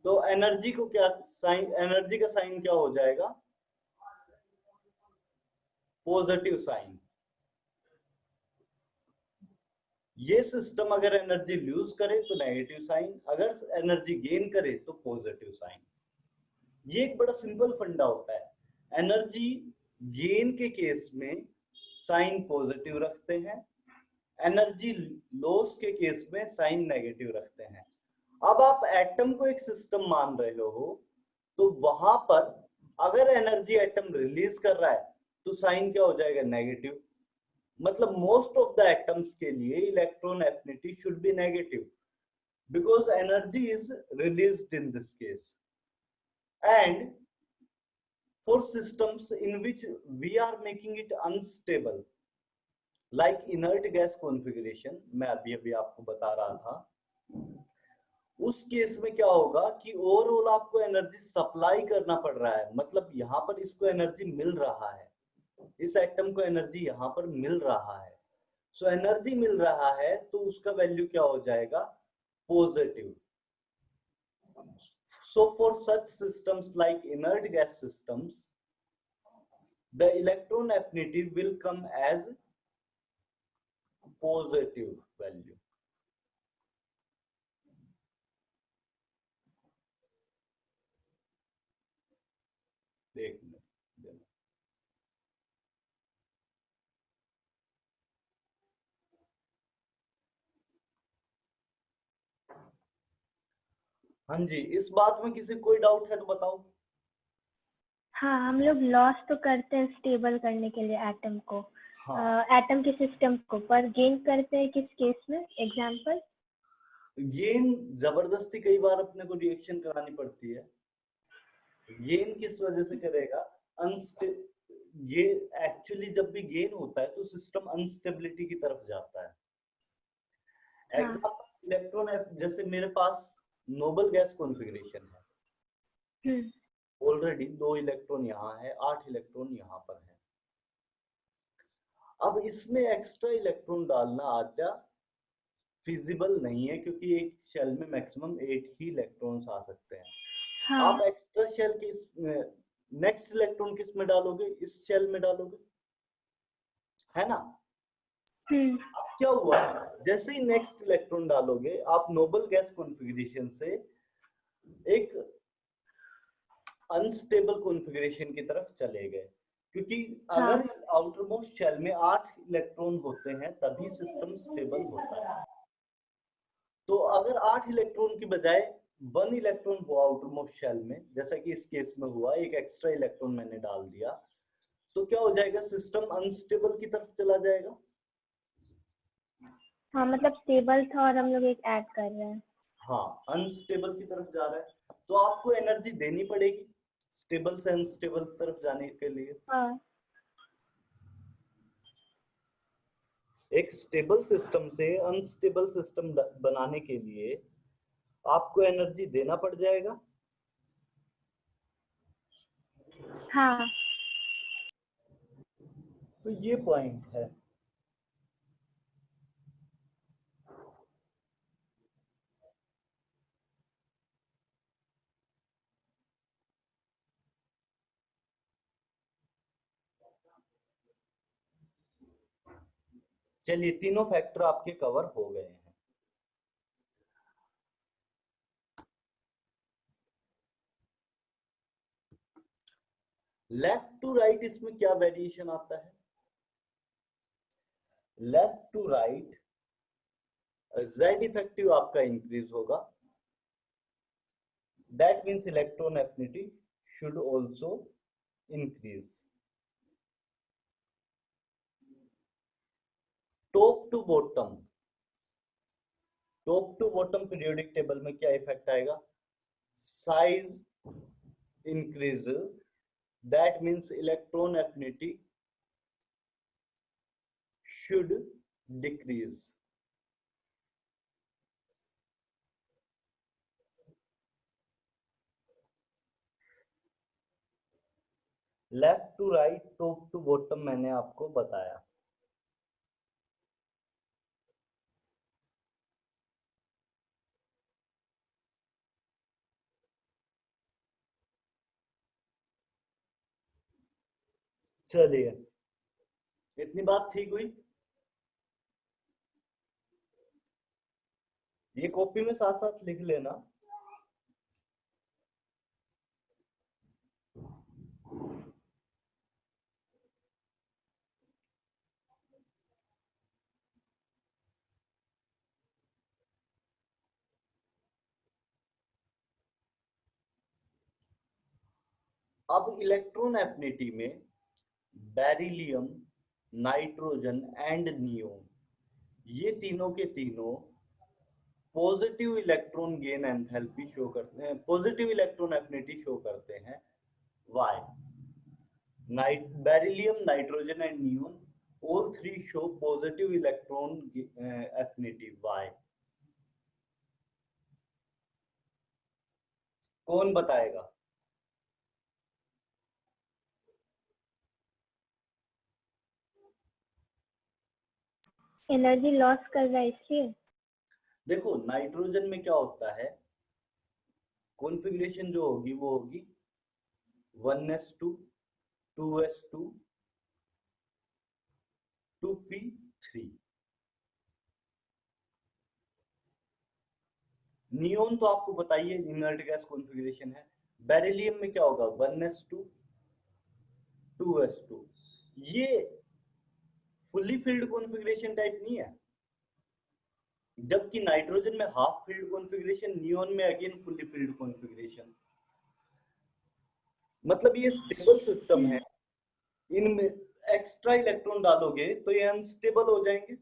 तो एनर्जी को क्या साइन, एनर्जी का साइन क्या हो जाएगा? Positive sign. ये सिस्टम अगर एनर्जी लूज करे तो नेगेटिव साइन, अगर एनर्जी गेन करे तो पॉजिटिव साइन। ये एक बड़ा सिंपल फंडा होता है। एनर्जी गेन के केस में साइन पॉजिटिव रखते हैं, एनर्जी लॉस के केस में साइन नेगेटिव रखते हैं। अब आप एटम को एक सिस्टम मान रहे हो तो वहां पर अगर एनर्जी एटम रिलीज कर रहा है तो साइन क्या हो जाएगा? नेगेटिव। मतलब मोस्ट ऑफ द एटम्स के लिए electron affinity should be negative because energy is released in this case. And for systems in which we are making it unstable like inert gas configuration, मैं अभी आपको बता रहा था, उस केस में क्या होगा कि ओवरऑल आपको एनर्जी सप्लाई करना पड़ रहा है। मतलब यहाँ पर इसको एनर्जी मिल रहा है, इस एटम को एनर्जी यहाँ पर मिल रहा है। सो एनर्जी मिल रहा है तो उसका वैल्यू क्या हो जाएगा? Positive. So for such systems like inert gas systems, the electron affinity will come as positive value. एक मिनट। हाँ जी, इस बात में किसी कोई डाउट है तो बताओ। हाँ, हम लोग लॉस तो करते हैं स्टेबल करने के लिए एटम को, हाँ, एटम के सिस्टम को, पर गेन करते हैं किस केस में? एग्जाम्पल? गेन जबरदस्ती कई बार अपने को रिएक्शन करानी पड़ती है। गेन किस वजह से करेगा? अनस्टे ये एक्चुअली जब भी गेन होता है तो सिस्टम अनस्टेबिलिटी की तरफ जाता है। हाँ। एग्जाम्पल इलेक्ट्रॉन, जैसे मेरे पास नोबल गैस कॉन्फ़िगरेशन है, ऑलरेडी 2 इलेक्ट्रॉन यहाँ है, 8 इलेक्ट्रॉन यहाँ पर है। अब इसमें एक्स्ट्रा इलेक्ट्रॉन डालना आद्या फिजिबल नहीं है, क्योंकि एक शेल में मैक्सिमम 8 ही इलेक्ट्रॉन्स आ सकते हैं। हाँ। आप एक्स्ट्रा शेल के नेक्स्ट इलेक्ट्रॉन किस में डालोगे? इस शेल में डालोगे, है ना? अब क्या हुआ, जैसे ही नेक्स्ट इलेक्ट्रॉन डालोगे आप नोबल गैस कॉन्फ़िगरेशन से एक अनस्टेबल कॉन्फ़िगरेशन की तरफ चले गए, क्योंकि अगर आउटर मोस्ट शेल में 8 इलेक्ट्रॉन होते हैं तभी सिस्टम स्टेबल होता है। तो अगर 8 इलेक्ट्रॉन की बजाय 1 इलेक्ट्रॉन हुआ आउटर मोस्ट शेल में, जैसा कि इस केस में हुआ, एक एक्स्ट्रा इलेक्ट्रॉन मैंने डाल दिया, तो क्या हो जाएगा? सिस्टम अनस्टेबल की तरफ चला जाएगा। हाँ, मतलब स्टेबल था और हम लोग एक ऐड कर रहे हैं। हाँ, अनस्टेबल की तरफ जा रहा है, तो आपको एनर्जी देनी पड़ेगी स्टेबल से अनस्टेबल की तरफ जाने के लिए। हाँ। एक स्टेबल सिस्टम से अनस्टेबल सिस्टम बनाने के लिए आपको एनर्जी देना पड़ जाएगा। हाँ। तो ये पॉइंट है। चलिए, तीनों फैक्टर आपके कवर हो गए हैं। लेफ्ट टू राइट इसमें क्या वेरिएशन आता है? Left to right Z effective आपका इंक्रीज होगा, that means electron affinity should also increase. Top to bottom, top to bottom periodic table में क्या इफेक्ट आएगा? Size increases, that means electron affinity should decrease. Left to right, top to bottom मैंने आपको बताया। चलिए, इतनी बात ठीक हुई। ये कॉपी में साथ साथ लिख लेना। अब इलेक्ट्रॉन एफिनिटी में बेरिलियम, नाइट्रोजन एंड नियोन, ये तीनों के तीनों positive electron gain enthalpy show करते हैं, पॉजिटिव इलेक्ट्रॉन एफिनिटी शो करते हैं। Why? Beryllium, nitrogen and neon, all three show positive electron affinity. Why? कौन बताएगा? एनर्जी लॉस कर रहा है इसलिए। देखो, नाइट्रोजन में क्या होता है, कॉन्फ़िगरेशन जो होगी वो होगी 1s2 2s2 2p3। नियोन तो आपको बताइए इनर्ट गैस कॉन्फ़िगरेशन है। बेरिलियम में क्या होगा? 1s2 2s2। ये फुली फिल्ड कॉन्फ़िगरेशन टाइप नहीं है, जबकि नाइट्रोजन में हाफ फील्ड कॉन्फ़िगरेशन, नियोन में अगेन फुली फील्ड कॉन्फ़िगरेशन। मतलब ये स्टेबल सिस्टम है, इनमें एक्स्ट्रा इलेक्ट्रॉन डालोगे तो ये अनस्टेबल हो जाएंगे।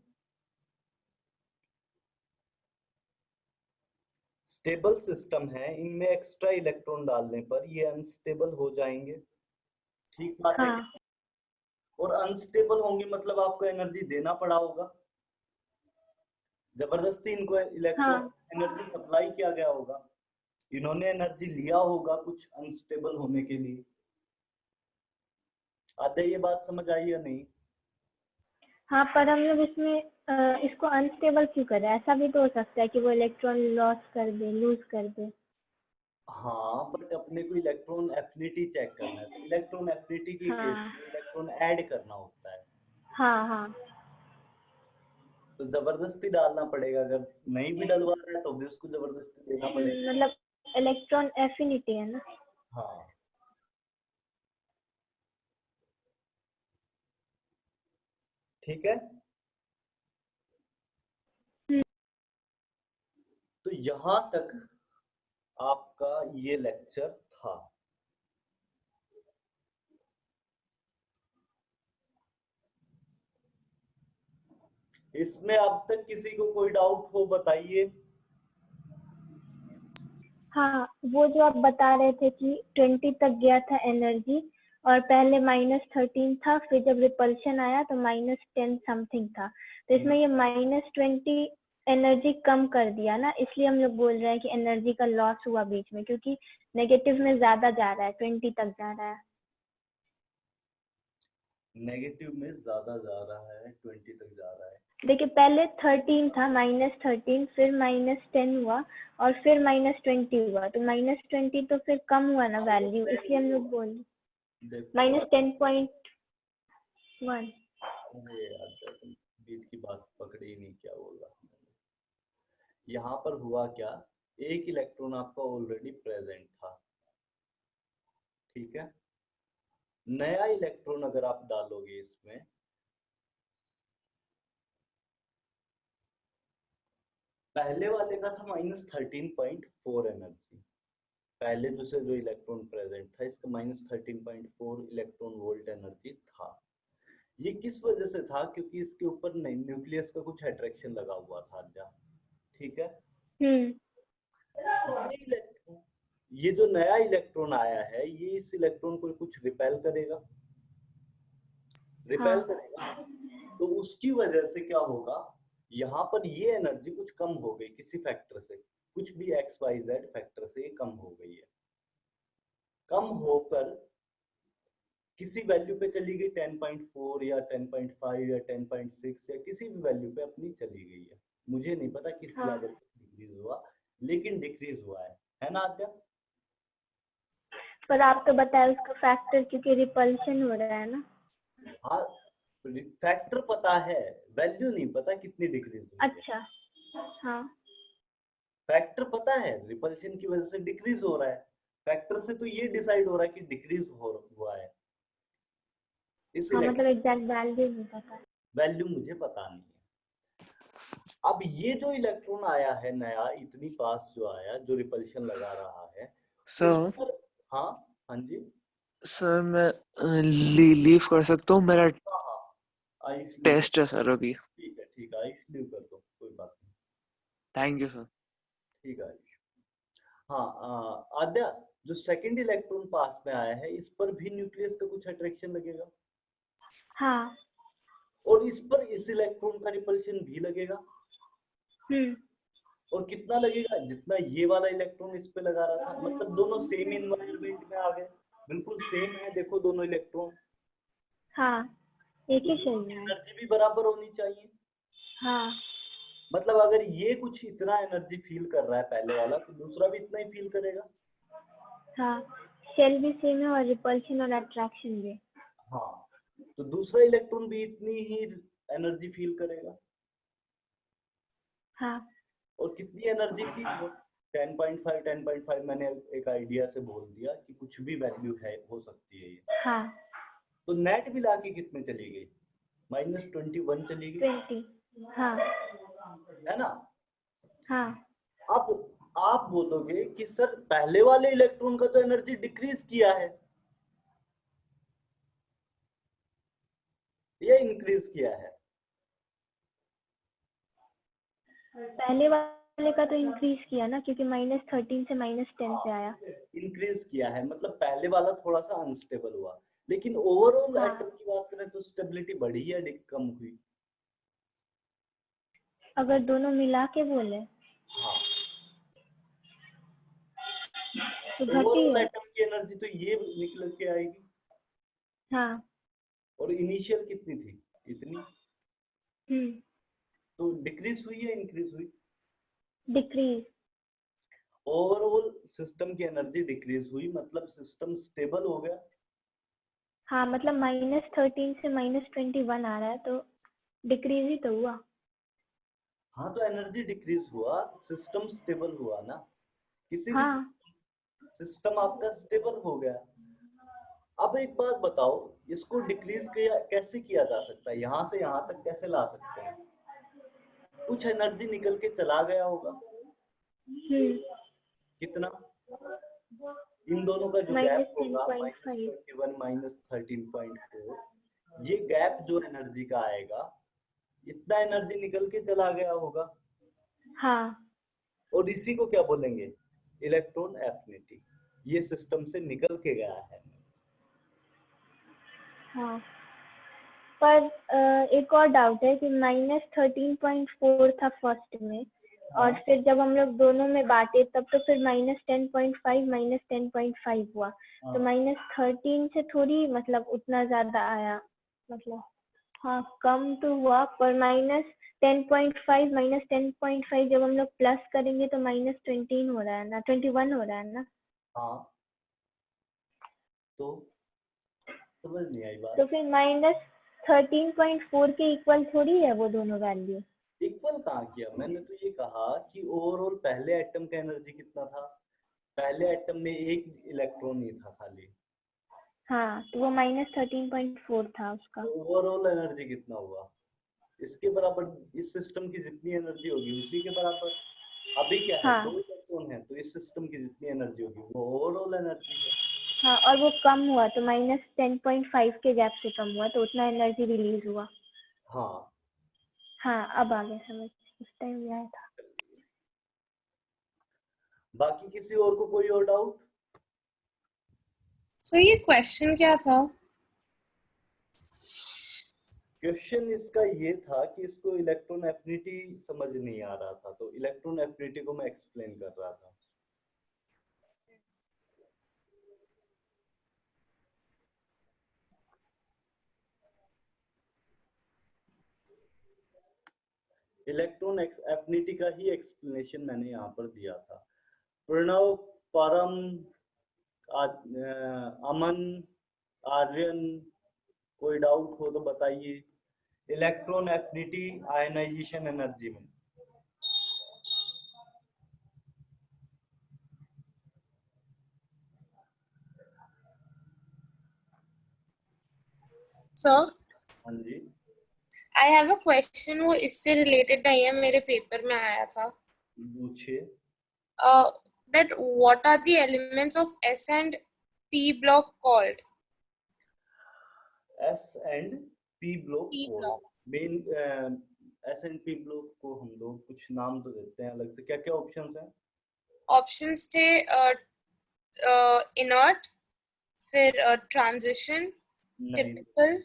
स्टेबल सिस्टम है, इनमें एक्स्ट्रा इलेक्ट्रॉन डालने पर ये अनस्टेबल हो जाएंगे, ठीक बात है। हाँ और अनस्टेबल होंगे मतलब आपको एनर्जी देना पड़ा होगा, जबरदस्ती इनको इलेक्ट्रॉन एनर्जी सप्लाई किया गया होगा, इन्होंने एनर्जी लिया होगा कुछ अनस्टेबल होने के लिए। आते ये बात समझ आई या नहीं? हाँ, पर हम लोग इसमें इसको अनस्टेबल क्यों कर रहे हैं? ऐसा भी तो हो सकता है कि वो इलेक्ट्रॉन लॉस कर दे, लूज कर दे। हाँ, बट अपने को इलेक्ट्रॉन एफिनिटी चेक करना है, तो इलेक्ट्रॉन एफिनिटी की केस में इलेक्ट्रॉन ऐड करना होता है, हाँ हाँ तो जबरदस्ती डालना पड़ेगा, अगर नहीं भी डलवा रहा है तो भी उसको जबरदस्ती देना पड़ेगा। मतलब इलेक्ट्रॉन एफिनिटी है ना। हाँ, ठीक है। तो यहां तक आपका ये लेक्चर था। इसमें अब तक किसी को कोई डाउट हो बताइए। हाँ, वो जो आप बता रहे थे कि 20 तक गया था एनर्जी, और पहले -13 था, फिर जब रिपल्शन आया तो -10 समथिंग था, तो इसमें ये -20 एनर्जी कम कर दिया ना, इसलिए हम लोग बोल रहे हैं कि एनर्जी का लॉस हुआ बीच में, क्योंकि नेगेटिव में ज्यादा जा रहा है, 20 तक जा रहा है। नेगेटिव में ज्यादा जा रहा है, 20 तक जा रहा है। देखिए, पहले 13 था, -13, फिर -10 हुआ, और फिर -20 हुआ, तो -20 तो फिर कम हुआ ना वैल्यू, इसलिए हम लोग बोल -10.1। अरे यार, बीच की बात पकड़ी ही नहीं, क्या बोल रहा हूँ। यहाँ पर हुआ क्या, एक इलेक्ट्रॉन आपका ऑलरेडी प्रेजेंट था, ठीक है। नया इलेक्ट्रॉन अगर आप डालोगे इसमें, पहले वाले का था -13.4 एनर्जी, पहले जो इलेक्ट्रॉन प्रेजेंट था इसका -13.4 इलेक्ट्रॉन वोल्ट एनर्जी था। ये किस वजह से था? क्योंकि इसके ऊपर न्यूक्लियस का कुछ अट्रैक्शन लगा हुआ था, ठीक है। ये जो नया इलेक्ट्रॉन आया है, ये इस इलेक्ट्रॉन को कुछ रिपेल करेगा, करेगा, तो उसकी वजह से क्या होगा, यहाँ पर ये एनर्जी कुछ कम हो गई किसी फैक्टर से, कुछ भी XYZ फैक्टर से ये कम हो गई है, कम होकर किसी वैल्यू पे चली गई, 10.4 या 10.5 या 10.6 या किसी भी वैल्यू पे अपनी चली गई है। मुझे नहीं पता किस लेवल पे डिक्रीज हुआ, लेकिन डिक्रीज हुआ है ना आद्या? पर आप तो बताए उसका फैक्टर, क्योंकि रिपल्शन हो रहा है ना। हाँ, फैक्टर पता है, वैल्यू नहीं पता कितनी डिक्रीज हुई है। अच्छा, हाँ, फैक्टर पता है, रिपल्शन की वजह से डिक्रीज हो रहा है, फैक्टर से तो ये डिसाइड हो रहा है कि डिक्रीज हुआ है। हाँ, मतलब एग्जैक्ट वैल्यू नहीं पता। वैल्यू मुझे पता नहीं है। अब ये जो इलेक्ट्रॉन आया है नया, इतनी पास जो आया, जो रिपल्शन लगा रहा है, सर, हाँ हाँ जी सर मैं लीव कर सकता हूँ, मेरा टेस्ट है सर अभी। ठीक है, आयुष लीव कर दो, कोई बात नहीं। Thank you sir. ठीक है आयुष। हाँ, आद्या, जो सेकंड इलेक्ट्रॉन पास में आया है, इस पर भी न्यूक्लियस का कुछ अट्रैक्शन लगेगा। हाँ, और इस पर इस इलेक्ट्रॉन का रिपल्शन भी लगेगा। और कितना लगेगा? जितना ये वाला इलेक्ट्रॉन इस पे लगा रहा था, मतलब दोनों सेम इन्वायरमेंट में आ गए, बिल्कुल सेम है, देखो दोनों इलेक्ट्रॉन। हाँ, एक ही सही है। एनर्जी भी बराबर होनी चाहिए। हाँ, मतलब अगर ये कुछ इतना एनर्जी फील कर रहा है पहले वाला, तो दूसरा भी इतना ही फील करेगा। हाँ, शेल भी सेम है और रिपल्शन और अट्रैक्शन भी। हाँ, तो दूसरा इलेक्ट्रॉन भी इतनी ही एनर्जी फील करेगा। हाँ, और कितनी एनर्जी थी वो? 10.5 मैंने एक आइडिया से बोल दिया कि कुछ भी वैल्यू है, हो सकती है ये। हाँ, तो नेट मिला के कितने चली गई? -21 चली गई, 20, हाँ, है ना? हाँ, अब आप बोलोगे कि सर पहले वाले इलेक्ट्रॉन का तो एनर्जी डिक्रीज किया है, या इंक्रीज किया है? पहले वाले का तो इंक्रीज किया ना, क्योंकि -13 से -10 पे आया। इंक्रीज किया है, मतलब पहले वाला थोड़ा सा अनस्टेबल हुआ, लेकिन ओवरऑल हाँ। एटम की बात करें तो स्टेबिलिटी बढ़ी या कम हुई? अगर दोनों मिला के बोले हाँ, तो घटी ओवरऑल है। एटम की एनर्जी तो ये निकल के आएगी। हाँ। और इनिशियल कितनी थी? इतनी। तो डिक्रीज हुई या इंक्रीज हुई? डिक्रीज। ओवरऑल सिस्टम की एनर्जी डिक्रीज हुई, मतलब सिस्टम स्टेबल हो गया। हाँ, मतलब -13 से -21 आ रहा है, तो डिक्रीज ही तो हुआ। हाँ, तो एनर्जी डिक्रीज हुआ, सिस्टम स्टेबल हुआ ना। किसी भी हाँ। सिस्टम आपका स्टेबल हो गया। अब एक बात बताओ, इसको डिक्रीज कैसे किया जा सकता है? यहाँ से यहाँ तक कैसे ला सकते हैं? कुछ एनर्जी निकल के चला गया होगा। कितना? इन दोनों का जो गैप होगा -21 -13.4, ये गैप जो एनर्जी का आएगा, इतना एनर्जी निकल के चला गया होगा। हाँ। और इसी को क्या बोलेंगे? Electron affinity. ये सिस्टम से निकल के गया है। हाँ, पर एक और डाउट है कि -13.4 था फर्स्ट में, और फिर जब हम लोग दोनों में बांटे तब तो फिर -10.5 -10.5 हुआ। तो -13 से थोड़ी मतलब उतना ज्यादा आया, मतलब हाँ कम तो हुआ, पर -10.5 -10.5 जब हम लोग प्लस करेंगे तो -20 हो रहा है ना, 21 हो रहा है ना। हाँ, तो समझ नहीं आई बात। तो फिर -13.4 के इक्वल थोड़ी है वो दोनों वैल्यू। इक्वल कहाँ किया? मैंने तो ये कहा कि ओवरऑल पहले एटम का एनर्जी कितना था? पहले एटम में एक इलेक्ट्रॉन ही था खाली। हाँ, तो वो -13.4 था उसका। तो ओवरऑल एनर्जी कितना हुआ? इसके बराबर, इस सिस्टम की जितनी एनर्जी होगी उसी के बराबर। अभी क्या है, हाँ। 2 इलेक्ट्रॉन है, तो इस सिस्टम की जितनी एनर्जी होगी वो ओवरऑल एनर्जी है। हाँ, और वो कम हुआ तो -10.5 के गैप से कम हुआ, तो उतना एनर्जी रिलीज हुआ। हाँ। हाँ, अब आ गया समझ, उस टाइम भी आया था। बाकी किसी और को कोई और डाउट? सो ये क्वेश्चन क्या था? क्वेश्चन इसका ये था कि इसको इलेक्ट्रॉन एफिनिटी समझ नहीं आ रहा था, तो इलेक्ट्रॉन एफिनिटी को मैं एक्सप्लेन कर रहा था। इलेक्ट्रॉन एफिनिटी का ही एक्सप्लेनेशन मैंने यहाँ पर दिया था। प्रणव, परम, अमन, आर्यन, कोई डाउट हो तो बताइए। इलेक्ट्रॉन एफिनिटी आयनाइजेशन एनर्जी में। सर, हाँ जी, आई हैव अ क्वेश्चन, वो इससे रिलेटेड नहीं है, मेरे पेपर में आया था। पूछिए। That what are the elements of S and P block called? S and P block P code. block. Main S and P block को हम लोग कुछ नाम तो देते हैं अलग से। क्या क्या ऑप्शंस हैं? Options थे inert, फिर transition, नहीं, typical,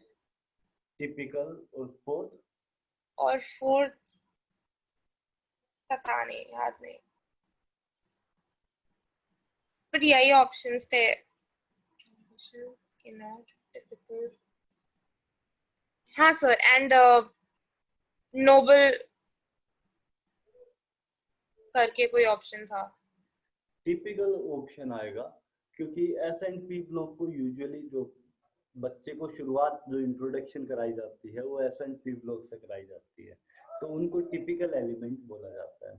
टिपिकल और फोर्थ। और fourth पता नहीं, याद नहीं, but यही options थे। Transition, inert, typical. हाँ sir, and noble करके कोई ऑप्शन था। टिपिकल ऑप्शन आएगा, क्योंकि एस एंड पी ब्लॉक को यूजुअली जो बच्चे को शुरुआत जो इंट्रोडक्शन कराई जाती है वो एस एंड पी ब्लॉक से कराई जाती है, तो उनको टिपिकल एलिमेंट बोला जाता है।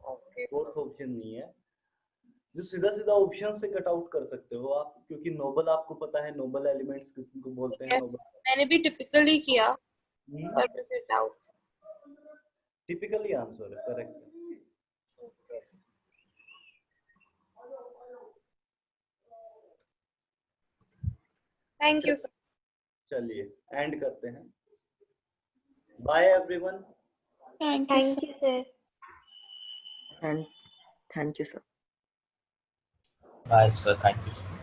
Okay, फोर्थ ऑप्शन नहीं है। जो सीधा सीधा ऑप्शन से कट आउट कर सकते हो आप, क्योंकि नोबल आपको पता है, नोबल एलिमेंट्स किसको बोलते हैं? yes, नोबल मैंने भी typical ही किया, पर मुझे डाउट। टिपिकली आंसर है, करेक्ट है। Thank you, sir. चलिए एंड करते हैं। Bye everyone. Thank you thank you sir. And thank you, sir. Bye, sir. Thank you.